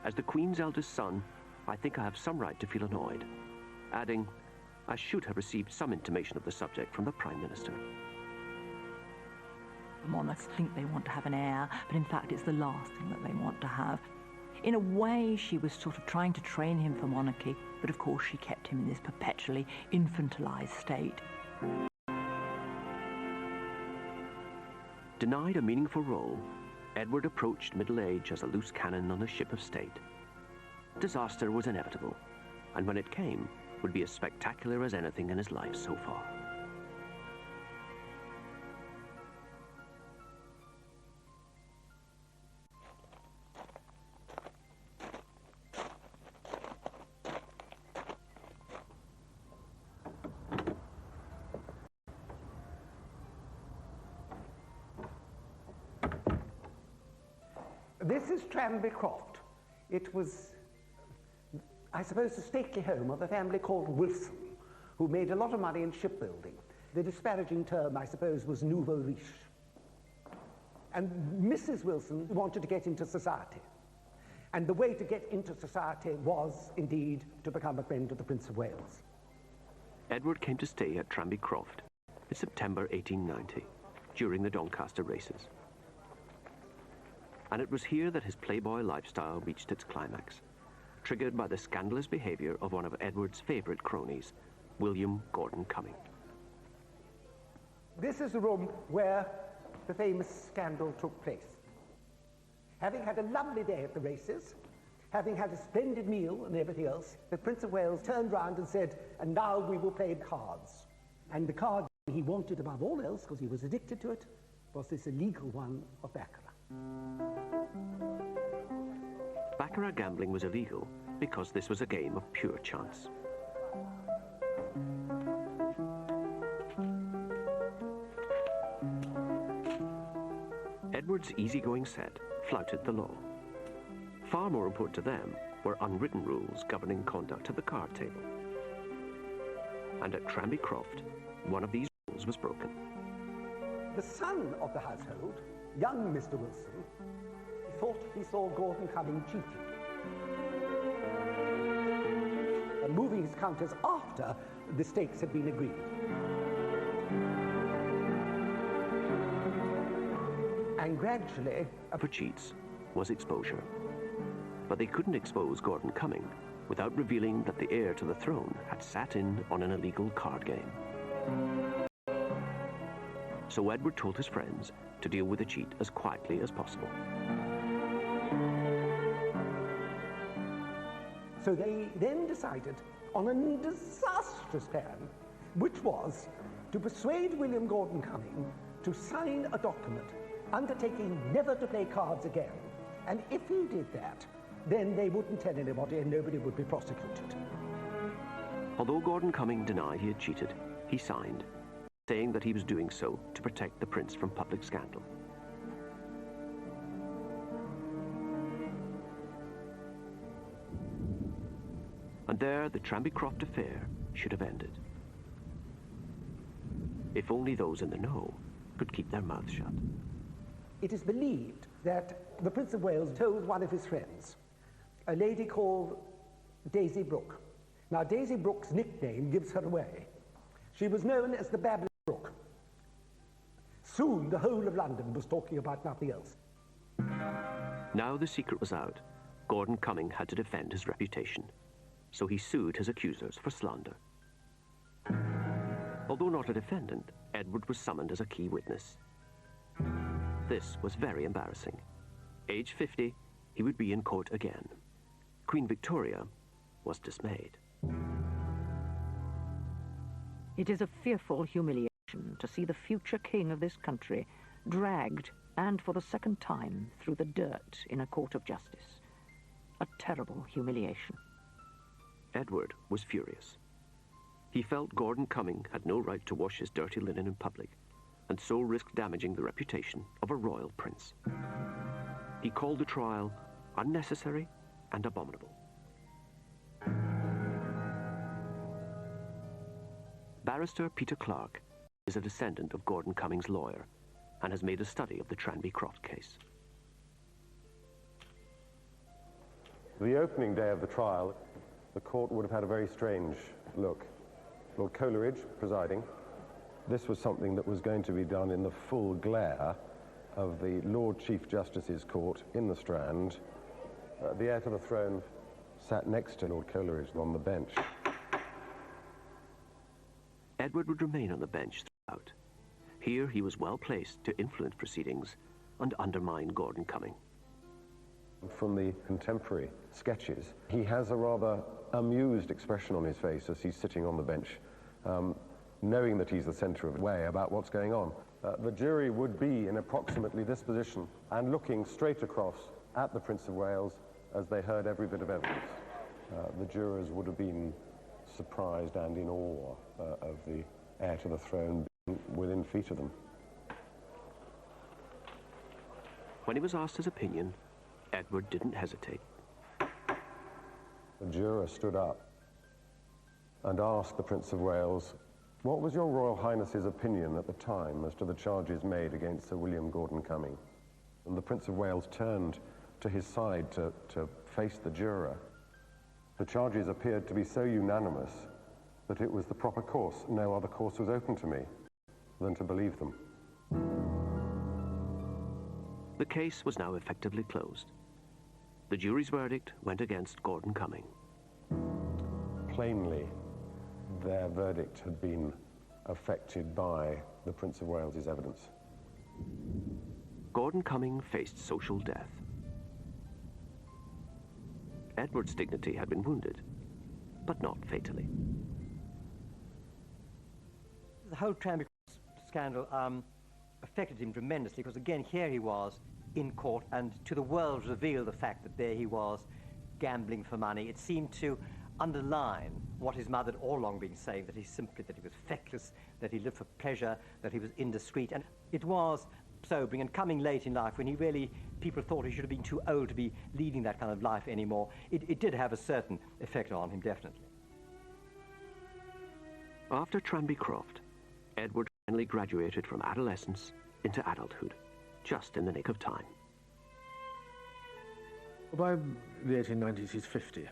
"As the Queen's eldest son, I think I have some right to feel annoyed," adding, "I should have received some intimation of the subject from the Prime Minister." Monarchs think they want to have an heir, but in fact it's the last thing that they want to have. In a way, she was sort of trying to train him for monarchy, but of course she kept him in this perpetually infantilized state. Denied a meaningful role, Edward approached middle age as a loose cannon on a ship of state. Disaster was inevitable, and when it came, would be as spectacular as anything in his life so far. This is Tranby Croft. It was, I suppose, the stately home of a family called Wilson, who made a lot of money in shipbuilding. The disparaging term, I suppose, was nouveau riche. And Mrs. Wilson wanted to get into society. And the way to get into society was, indeed, to become a friend of the Prince of Wales. Edward came to stay at Tranby Croft in September 1890, during the Doncaster races. And it was here that his playboy lifestyle reached its climax, triggered by the scandalous behavior of one of Edward's favorite cronies, William Gordon Cumming. This is the room where the famous scandal took place. Having had a lovely day at the races, having had a splendid meal and everything else, the Prince of Wales turned round and said, "And now we will play cards." And the cards he wanted above all else, because he was addicted to it, was this illegal one of baccarat. Baccarat gambling was illegal because this was a game of pure chance. Edward's easygoing set flouted the law. Far more important to them were unwritten rules governing conduct at the card table. And at Tranby Croft, one of these rules was broken. The son of the household, young Mr. Wilson, thought he saw Gordon Cumming cheating, and moving his counters after the stakes had been agreed. And gradually... For cheats was exposure. But they couldn't expose Gordon Cumming without revealing that the heir to the throne had sat in on an illegal card game. So Edward told his friends to deal with the cheat as quietly as possible. So they then decided on a disastrous plan, which was to persuade William Gordon Cumming to sign a document undertaking never to play cards again. And if he did that, then they wouldn't tell anybody and nobody would be prosecuted. Although Gordon Cumming denied he had cheated, he signed, saying that he was doing so to protect the prince from public scandal. And there the Tranby Croft affair should have ended. If only those in the know could keep their mouths shut. It is believed that the Prince of Wales told one of his friends, a lady called Daisy Brooke. Now, Daisy Brooke's nickname gives her away. She was known as the Babbling Brook. Soon, the whole of London was talking about nothing else. Now the secret was out. Gordon Cumming had to defend his reputation, so he sued his accusers for slander. Although not a defendant, Edward was summoned as a key witness. This was very embarrassing. Age 50, he would be in court again. Queen Victoria was dismayed. It is a fearful humiliation to see the future king of this country dragged, and for the second time, through the dirt in a court of justice. A terrible humiliation. Edward was furious. He felt Gordon Cumming had no right to wash his dirty linen in public, and so risked damaging the reputation of a royal prince. He called the trial unnecessary and abominable. Barrister Peter Clark is a descendant of Gordon Cumming's lawyer and has made a study of the Tranby Croft case. The opening day of the trial, the court would have had a very strange look. Lord Coleridge presiding. This was something that was going to be done in the full glare of the Lord Chief Justice's court in the Strand. The heir to the throne sat next to Lord Coleridge on the bench. Edward would remain on the bench throughout. Here he was well placed to influence proceedings and undermine Gordon Cumming. From the contemporary sketches, he has a rather amused expression on his face as he's sitting on the bench, knowing that he's the centre of the way about what's going on. The jury would be in approximately this position and looking straight across at the Prince of Wales as they heard every bit of evidence. The jurors would have been surprised and in awe of the heir to the throne being within feet of them. When he was asked his opinion, Edward didn't hesitate. The juror stood up and asked the Prince of Wales, "What was your Royal Highness's opinion at the time as to the charges made against Sir William Gordon Cumming?" And the Prince of Wales turned to his side to face the juror. The charges appeared to be so unanimous that it was the proper course. No other course was open to me than to believe them. The case was now effectively closed. The jury's verdict went against Gordon Cumming. Plainly, their verdict had been affected by the Prince of Wales's evidence. Gordon Cumming faced social death. Edward's dignity had been wounded, but not fatally. The whole Tranby scandal affected him tremendously, because again, here he was in court, and to the world revealed the fact that there he was gambling for money. It seemed to underline what his mother had all along been saying, that he was feckless, that he lived for pleasure, that he was indiscreet. And it was sobering, and coming late in life, when people thought he should have been too old to be leading that kind of life anymore, it did have a certain effect on him, definitely. After Tranby Croft, Edward finally graduated from adolescence into adulthood, just in the nick of time. By the 1890s, he's 50.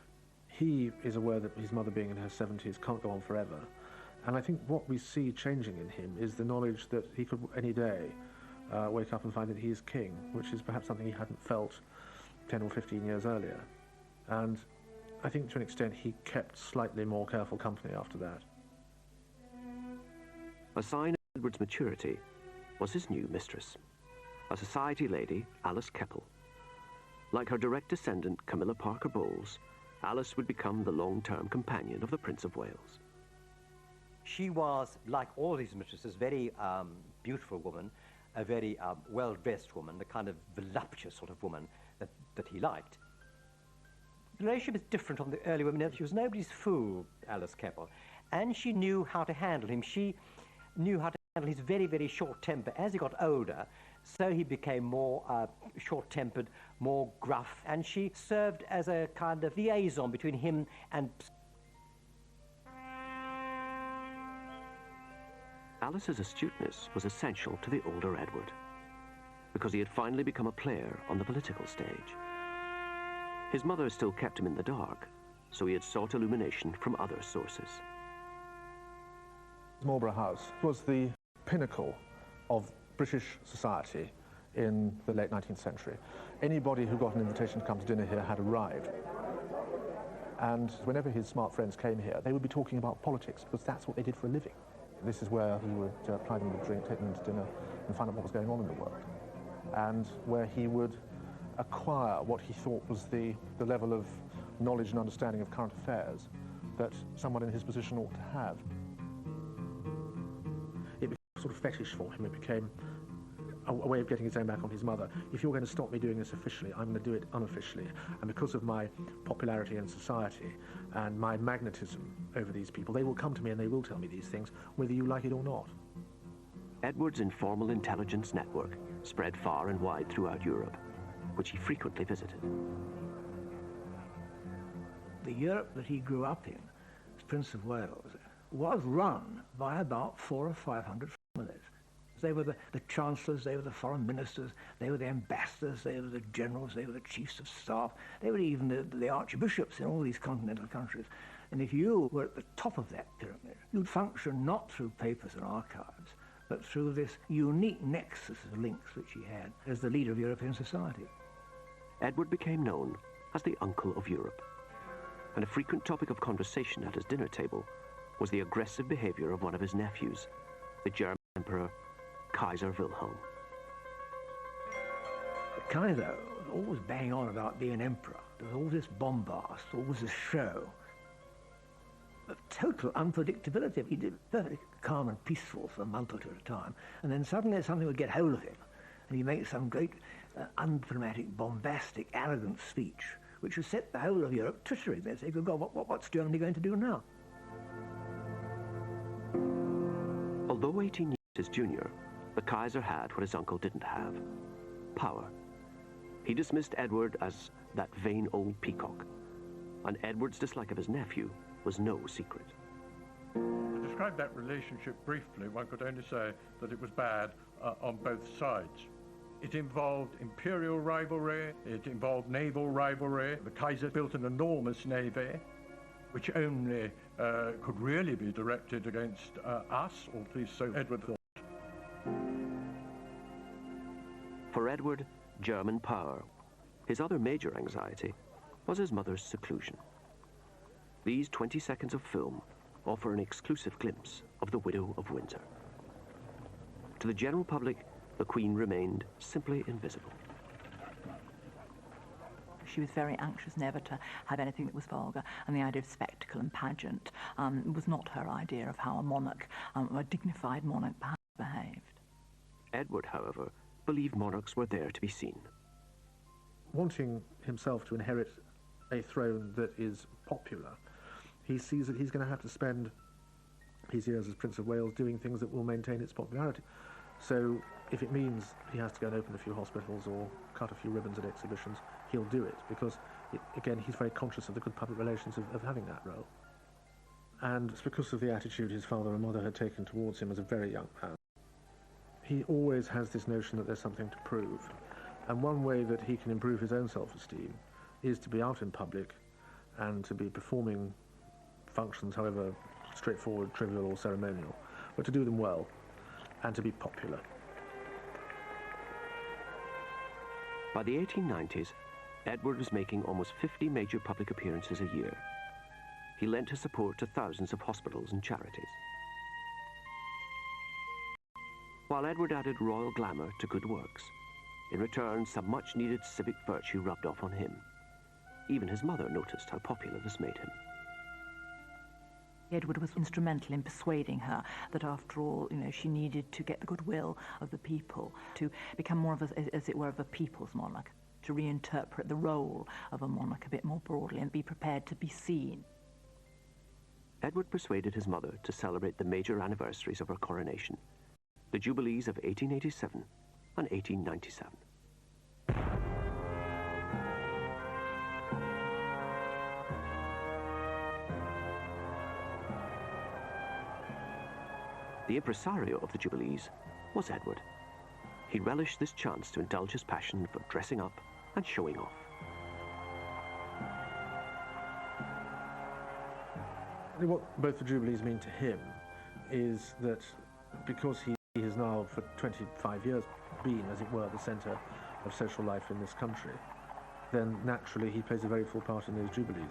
He is aware that his mother, being in her 70s, can't go on forever. And I think what we see changing in him is the knowledge that he could any day wake up and find that he is king, which is perhaps something he hadn't felt 10 or 15 years earlier. And I think to an extent he kept slightly more careful company after that. A sign of Edward's maturity was his new mistress, a society lady, Alice Keppel. Like her direct descendant, Camilla Parker Bowles, Alice would become the long-term companion of the Prince of Wales. She was, like all his mistresses, very beautiful woman, a very well-dressed woman, the kind of voluptuous sort of woman that he liked. The relationship is different from the early women. She was nobody's fool, Alice Keppel, and she knew how to handle him. She knew how to handle his very, very short temper. As he got older, so he became more short-tempered, more gruff, and she served as a kind of liaison between him and... Alice's astuteness was essential to the older Edward, because he had finally become a player on the political stage. His mother still kept him in the dark, so he had sought illumination from other sources. Marlborough House was the pinnacle of British society in the late 19th century. Anybody who got an invitation to come to dinner here had arrived. And whenever his smart friends came here, they would be talking about politics, because that's what they did for a living. This is where he would ply them with a drink, take them to dinner, and find out what was going on in the world. And where he would acquire what he thought was the level of knowledge and understanding of current affairs that someone in his position ought to have. It became a sort of fetish for him. It became a way of getting his own back on his mother. If you're going to stop me doing this officially, I'm going to do it unofficially. And because of my popularity in society and my magnetism over these people, they will come to me and they will tell me these things, whether you like it or not. Edward's informal intelligence network spread far and wide throughout Europe, which he frequently visited. The Europe that he grew up in, as Prince of Wales, was run by about 400 or 500 families. They were the chancellors, they were the foreign ministers, they were the ambassadors, they were the generals, they were the chiefs of staff, they were even the archbishops in all these continental countries. And if you were at the top of that pyramid, you'd function not through papers and archives, but through this unique nexus of links which he had as the leader of European society. Edward became known as the Uncle of Europe, and a frequent topic of conversation at his dinner table was the aggressive behavior of one of his nephews, the German Emperor Kaiser Wilhelm. The Kaiser was always banging on about being emperor. There was all this bombast, all this show of total unpredictability. He did perfectly calm and peaceful for a month or two at a time, and then suddenly something would get hold of him, and he'd make some great undramatic, bombastic, arrogant speech, which would set the whole of Europe twittering. They'd say, good God, what's Germany going to do now? Although 18 years his junior, the Kaiser had what his uncle didn't have: power. He dismissed Edward as that vain old peacock, and Edward's dislike of his nephew was no secret. To describe that relationship briefly, one could only say that it was bad on both sides. It involved imperial rivalry, it involved naval rivalry. The Kaiser built an enormous navy, which only could really be directed against us, or at least so Edward thought. For Edward, German power, his other major anxiety, was his mother's seclusion. These 20 seconds of film offer an exclusive glimpse of the Widow of Windsor. To the general public, the Queen remained simply invisible. She was very anxious never to have anything that was vulgar, and the idea of spectacle and pageant was not her idea of how a monarch, a dignified monarch, perhaps behaved. Edward, however, believed monarchs were there to be seen. Wanting himself to inherit a throne that is popular, he sees that he's going to have to spend his years as Prince of Wales doing things that will maintain its popularity. So if it means he has to go and open a few hospitals or cut a few ribbons at exhibitions, he'll do it, because, again, he's very conscious of the good public relations of having that role. And it's because of the attitude his father and mother had taken towards him as a very young man. He always has this notion that there's something to prove. And one way that he can improve his own self-esteem is to be out in public and to be performing functions, however straightforward, trivial or ceremonial, but to do them well and to be popular. By the 1890s, Edward was making almost 50 major public appearances a year. He lent his support to thousands of hospitals and charities. While Edward added royal glamour to good works, in return, some much-needed civic virtue rubbed off on him. Even his mother noticed how popular this made him. Edward was instrumental in persuading her that, after all, she needed to get the goodwill of the people, to become more of a, as it were, of a people's monarch, to reinterpret the role of a monarch a bit more broadly and be prepared to be seen. Edward persuaded his mother to celebrate the major anniversaries of her coronation, the Jubilees of 1887 and 1897. The impresario of the Jubilees was Edward. He relished this chance to indulge his passion for dressing up and showing off. What both the Jubilees mean to him is that because he has now for 25 years been, as it were, the centre of social life in this country, then naturally he plays a very full part in those Jubilees.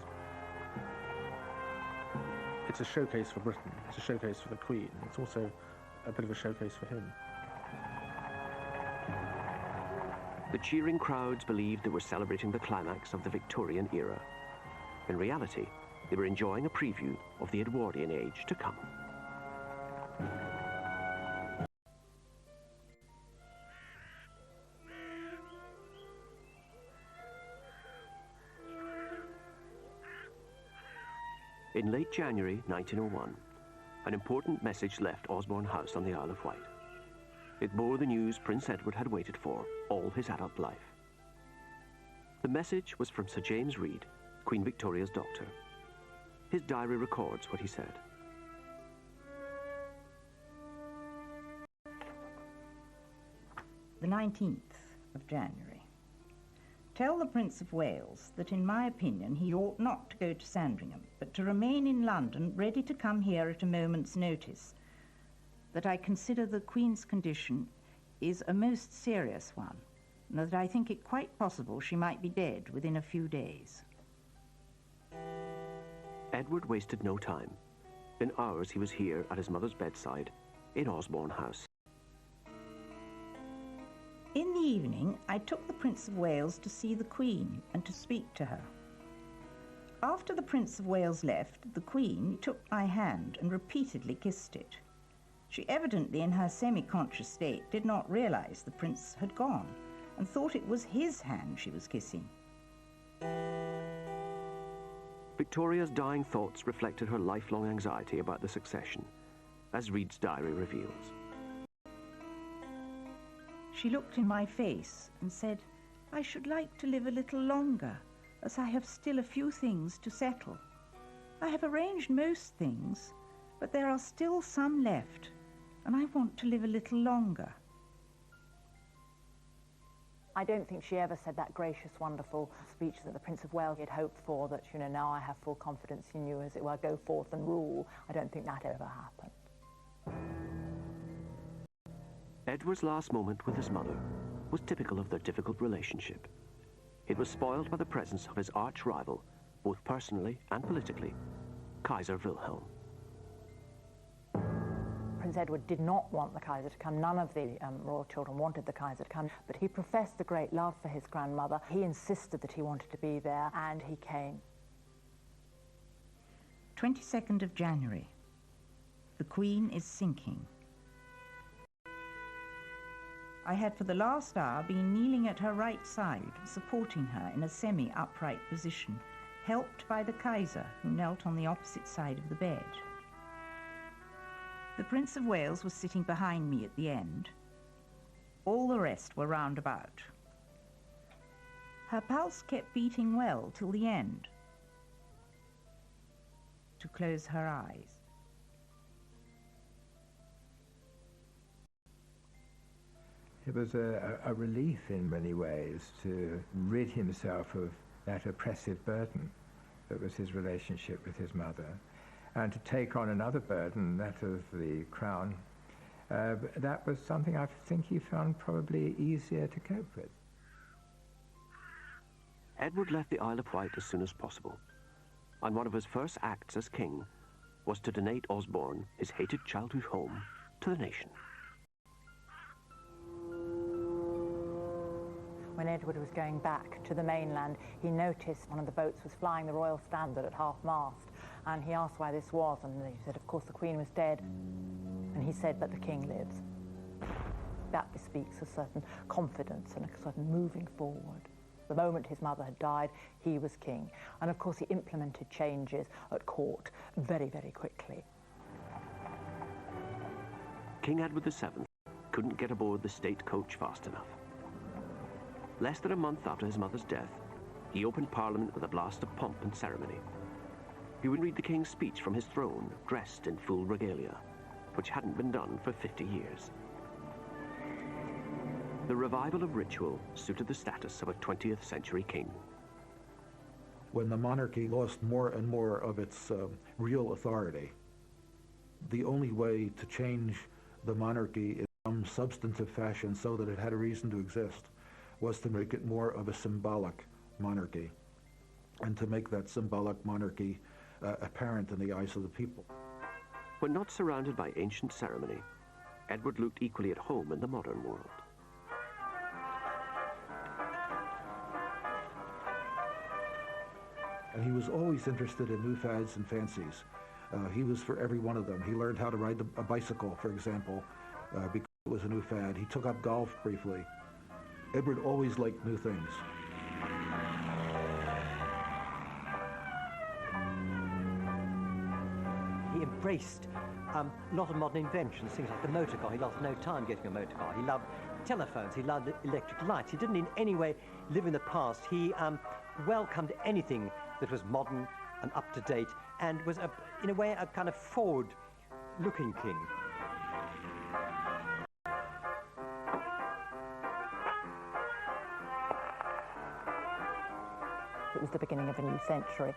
It's a showcase for Britain, it's a showcase for the Queen, it's also a bit of a showcase for him. The cheering crowds believed they were celebrating the climax of the Victorian era. In reality, they were enjoying a preview of the Edwardian age to come. In late January 1901, an important message left Osborne House on the Isle of Wight. It bore the news Prince Edward had waited for all his adult life. The message was from Sir James Reed, Queen Victoria's doctor. His diary records what he said. The 19th of January. Tell the Prince of Wales that in my opinion he ought not to go to Sandringham, but to remain in London, ready to come here at a moment's notice. That I consider the Queen's condition is a most serious one, and that I think it quite possible she might be dead within a few days. Edward wasted no time. In hours he was here at his mother's bedside in Osborne House. In the evening, I took the Prince of Wales to see the Queen and to speak to her. After the Prince of Wales left, the Queen took my hand and repeatedly kissed it. She evidently, in her semi-conscious state, did not realize the Prince had gone and thought it was his hand she was kissing. Victoria's dying thoughts reflected her lifelong anxiety about the succession, as Reed's diary reveals. She looked in my face and said, I should like to live a little longer, as I have still a few things to settle. I have arranged most things, but there are still some left, and I want to live a little longer. I don't think she ever said that gracious, wonderful speech that the Prince of Wales had hoped for, that, now I have full confidence in you, as it were, go forth and rule. I don't think that ever happened. Edward's last moment with his mother was typical of their difficult relationship. It was spoiled by the presence of his arch-rival, both personally and politically, Kaiser Wilhelm. Prince Edward did not want the Kaiser to come. None of the royal children wanted the Kaiser to come, but he professed a great love for his grandmother. He insisted that he wanted to be there, and he came. 22nd of January. The Queen is sinking. I had for the last hour been kneeling at her right side, supporting her in a semi-upright position, helped by the Kaiser, who knelt on the opposite side of the bed. The Prince of Wales was sitting behind me at the end. All the rest were round about. Her pulse kept beating well till the end, to close her eyes. It was a relief in many ways to rid himself of that oppressive burden that was his relationship with his mother, and to take on another burden, that of the crown. That was something I think he found probably easier to cope with. Edward left the Isle of Wight as soon as possible, and one of his first acts as king was to donate Osborne, his hated childhood home, to the nation. When Edward was going back to the mainland, he noticed one of the boats was flying the royal standard at half-mast, and he asked why this was, and he said, of course, the Queen was dead, and he said, but the King lives. That bespeaks a certain confidence and a certain moving forward. The moment his mother had died, he was king, and of course he implemented changes at court very, very quickly. King Edward VII couldn't get aboard the state coach fast enough. Less than a month after his mother's death, he opened Parliament with a blast of pomp and ceremony. He would read the King's speech from his throne, dressed in full regalia, which hadn't been done for 50 years. The revival of ritual suited the status of a 20th century king. When the monarchy lost more and more of its real authority, the only way to change the monarchy in some substantive fashion so that it had a reason to exist was to make it more of a symbolic monarchy, and to make that symbolic monarchy apparent in the eyes of the people. When not surrounded by ancient ceremony, Edward looked equally at home in the modern world. And he was always interested in new fads and fancies. He was for every one of them. He learned how to ride a bicycle, for example, because it was a new fad. He took up golf briefly. Edward always liked new things. He embraced a lot of modern inventions, things like the motor car. He lost no time getting a motor car. He loved telephones. He loved electric lights. He didn't in any way live in the past. He welcomed anything that was modern and up to date, and was, in a way, a kind of forward-looking king. It was the beginning of a new century.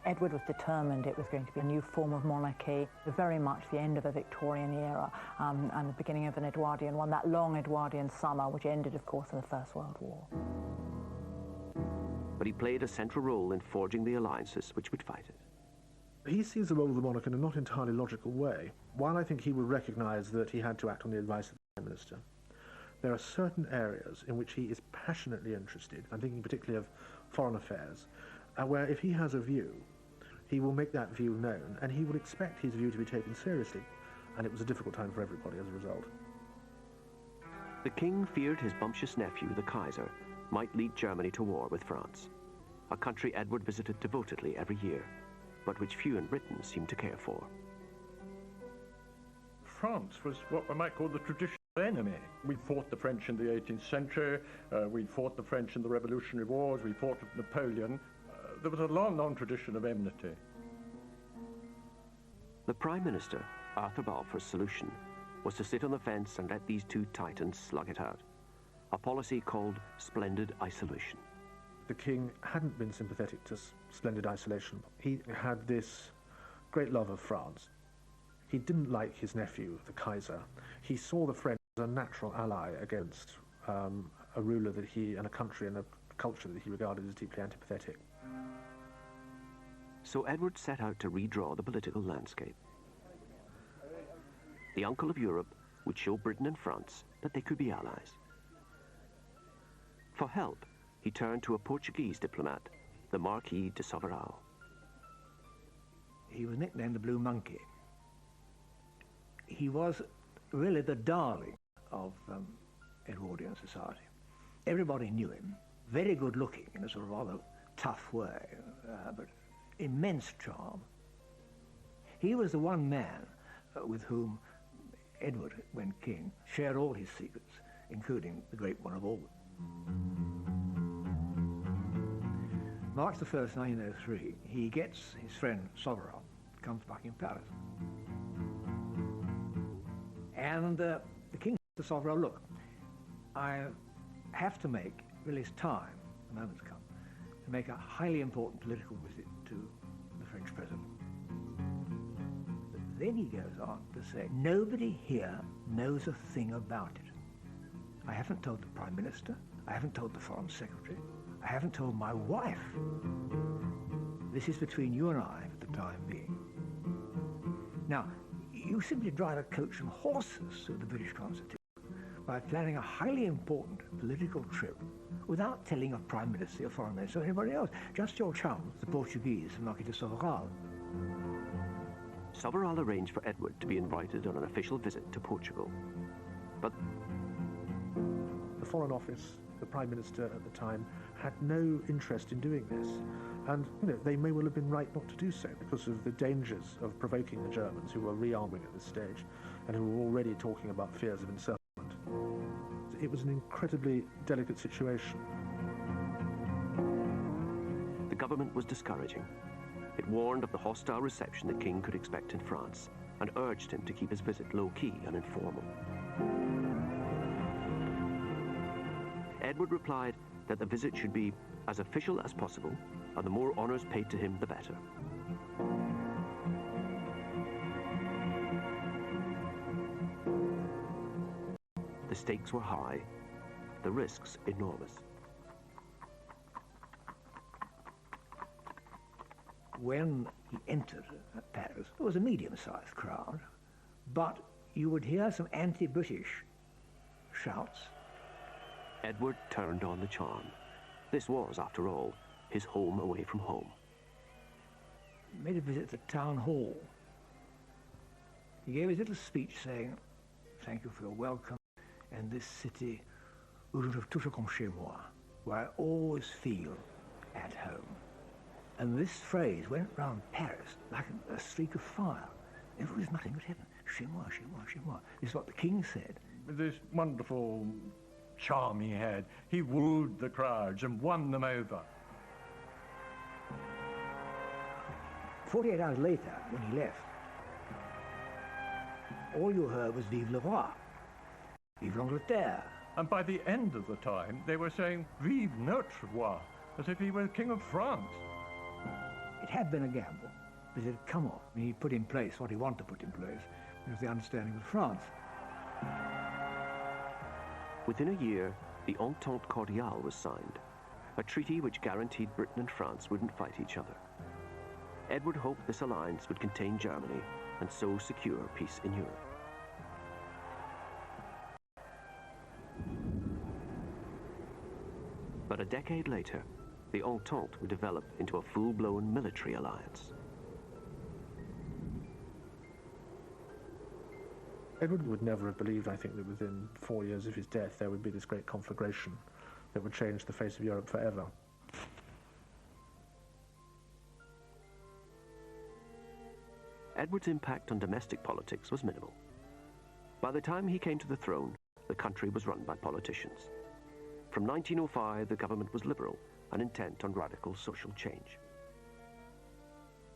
Edward was determined it was going to be a new form of monarchy, very much the end of the Victorian era and the beginning of an Edwardian one, that long Edwardian summer, which ended, of course, in the First World War. But he played a central role in forging the alliances which would fight it. He sees the role of the monarch in a not entirely logical way. While I think he would recognise that he had to act on the advice of the Prime Minister, there are certain areas in which he is passionately interested. I'm thinking particularly of foreign affairs, where if he has a view, he will make that view known, and he would expect his view to be taken seriously. And it was a difficult time for everybody as a result. The king feared his bumptious nephew, the Kaiser, might lead Germany to war with France, a country Edward visited devotedly every year, but which few in Britain seemed to care for. France was what we might call the traditional enemy. We fought the French in the 18th century, we fought the French in the Revolutionary Wars, we fought Napoleon. There was a long, long tradition of enmity. The Prime Minister, Arthur Balfour's solution was to sit on the fence and let these two titans slug it out, a policy called splendid isolation. The king hadn't been sympathetic to splendid isolation. He had this great love of France. He didn't like his nephew, the Kaiser. He saw the French as a natural ally against a ruler that he, and a country and a culture that he regarded as deeply antipathetic. So Edward set out to redraw the political landscape. The uncle of Europe would show Britain and France that they could be allies. For help, he turned to a Portuguese diplomat, the Marquis de Soberao. He was nicknamed the Blue Monkey. He was really the darling of Edwardian society. Everybody knew him, very good looking in a sort of rather tough way, but immense charm. He was the one man with whom Edward, when king, shared all his secrets, including the great one of all. March the 1st, 1903, he gets his friend Sovereign, comes to Buckingham Palace. And the king said to Sovereign, look, I have to make, release time, the moment's come, to make a highly important political visit to the French president. But then he goes on to say, nobody here knows a thing about it. I haven't told the Prime Minister, I haven't told the Foreign Secretary, I haven't told my wife. This is between you and I for the time being. Now, you simply drive a coach and horses through the British Constitution by planning a highly important political trip without telling a Prime Minister, a Foreign Minister, or anybody else. Just your chums, the Portuguese, the Marquis de Soveral. Soveral arranged for Edward to be invited on an official visit to Portugal. But the Foreign Office, the Prime Minister at the time, had no interest in doing this. And, you know, they may well have been right not to do so because of the dangers of provoking the Germans, who were rearming at this stage and who were already talking about fears of encirclement. It was an incredibly delicate situation. The government was discouraging. It warned of the hostile reception the king could expect in France and urged him to keep his visit low-key and informal. Edward replied that the visit should be as official as possible, and the more honours paid to him, the better. The stakes were high, the risks enormous. When he entered Paris, there was a medium-sized crowd, but you would hear some anti-British shouts. Edward turned on the charm. This was, after all, his home away from home. He made a visit to the town hall. He gave his little speech saying, "Thank you for your welcome, and this city où je trouve toujours comme chez moi, where I always feel at home." And this phrase went round Paris like a streak of fire. Everybody's muttering, "Good heaven, chez moi, chez moi, chez moi." This is what the king said. With this wonderful charm he had, he wooed the crowds and won them over. 48 hours later, when he left, all you heard was "Vive le roi," "Vive l'Angleterre." And by the end of the time, they were saying "Vive notre roi," as if he were King of France. It had been a gamble, but it had come off. He put in place what he wanted to put in place. It was the understanding with France. Within a year, the Entente Cordiale was signed, a treaty which guaranteed Britain and France wouldn't fight each other. Edward hoped this alliance would contain Germany and so secure peace in Europe. But a decade later, the Entente would develop into a full-blown military alliance. Edward would never have believed, I think, that within 4 years of his death there would be this great conflagration that would change the face of Europe forever. Edward's impact on domestic politics was minimal. By the time he came to the throne, the country was run by politicians. From 1905, the government was liberal and intent on radical social change.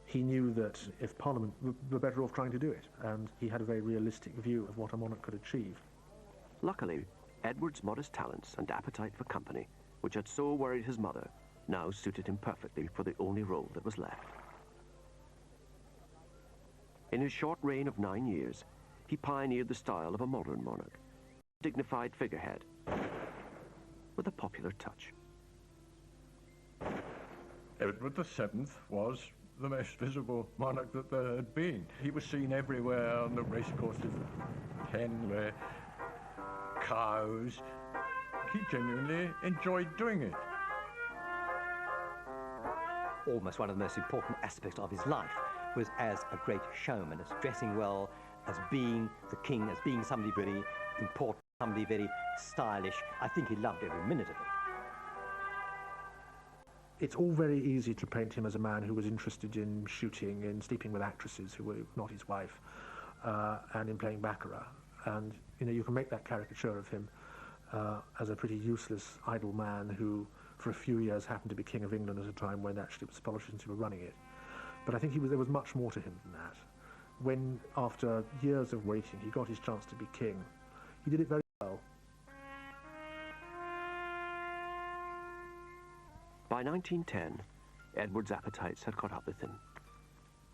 He knew that if Parliament were better off trying to do it, and he had a very realistic view of what a monarch could achieve. Luckily, Edward's modest talents and appetite for company, which had so worried his mother, now suited him perfectly for the only role that was left. In his short reign of 9 years, he pioneered the style of a modern monarch, a dignified figurehead, with a popular touch. Edward VII was the most visible monarch that there had been. He was seen everywhere on the racecourses, Henley, Cowes. He genuinely enjoyed doing it. Almost one of the most important aspects of his life was as a great showman, as dressing well, as being the king, as being somebody really important. somebody very stylish. I think he loved every minute of it. It's all very easy to paint him as a man who was interested in shooting, in sleeping with actresses who were not his wife, and in playing baccarat. And, you know, you can make that caricature of him as a pretty useless, idle man who, for a few years, happened to be King of England at a time when actually it was politicians who were running it. But I think there was much more to him than that. When, after years of waiting, he got his chance to be king, he did it very well. By 1910, Edward's appetites had caught up with him.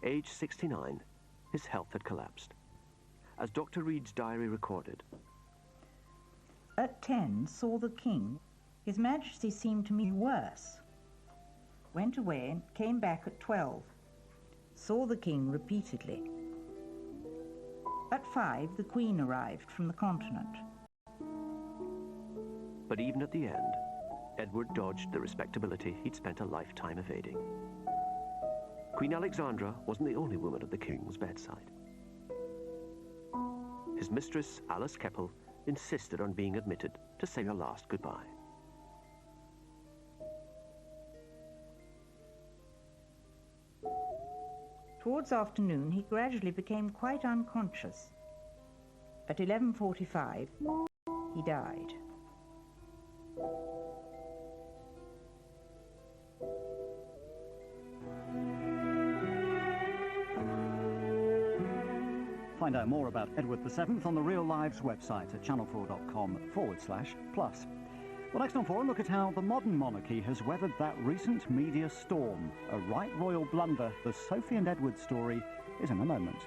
Aged 69, his health had collapsed. As Dr. Reed's diary recorded, At 10, saw the king. His Majesty seemed to me worse. Went away and came back at 12. Saw the king repeatedly. At 5, the Queen arrived from the continent. but even at the end, Edward dodged the respectability he'd spent a lifetime evading. Queen Alexandra wasn't the only woman at the king's bedside. His mistress, Alice Keppel, insisted on being admitted to say her last goodbye. Towards afternoon, he gradually became quite unconscious. At 11:45, he died. Find out more about Edward VII on the Real Lives website at channel4.com/plus. Well, next on 4, look at how the modern monarchy has weathered that recent media storm. A right royal blunder, the Sophie and Edward story, is in a moment.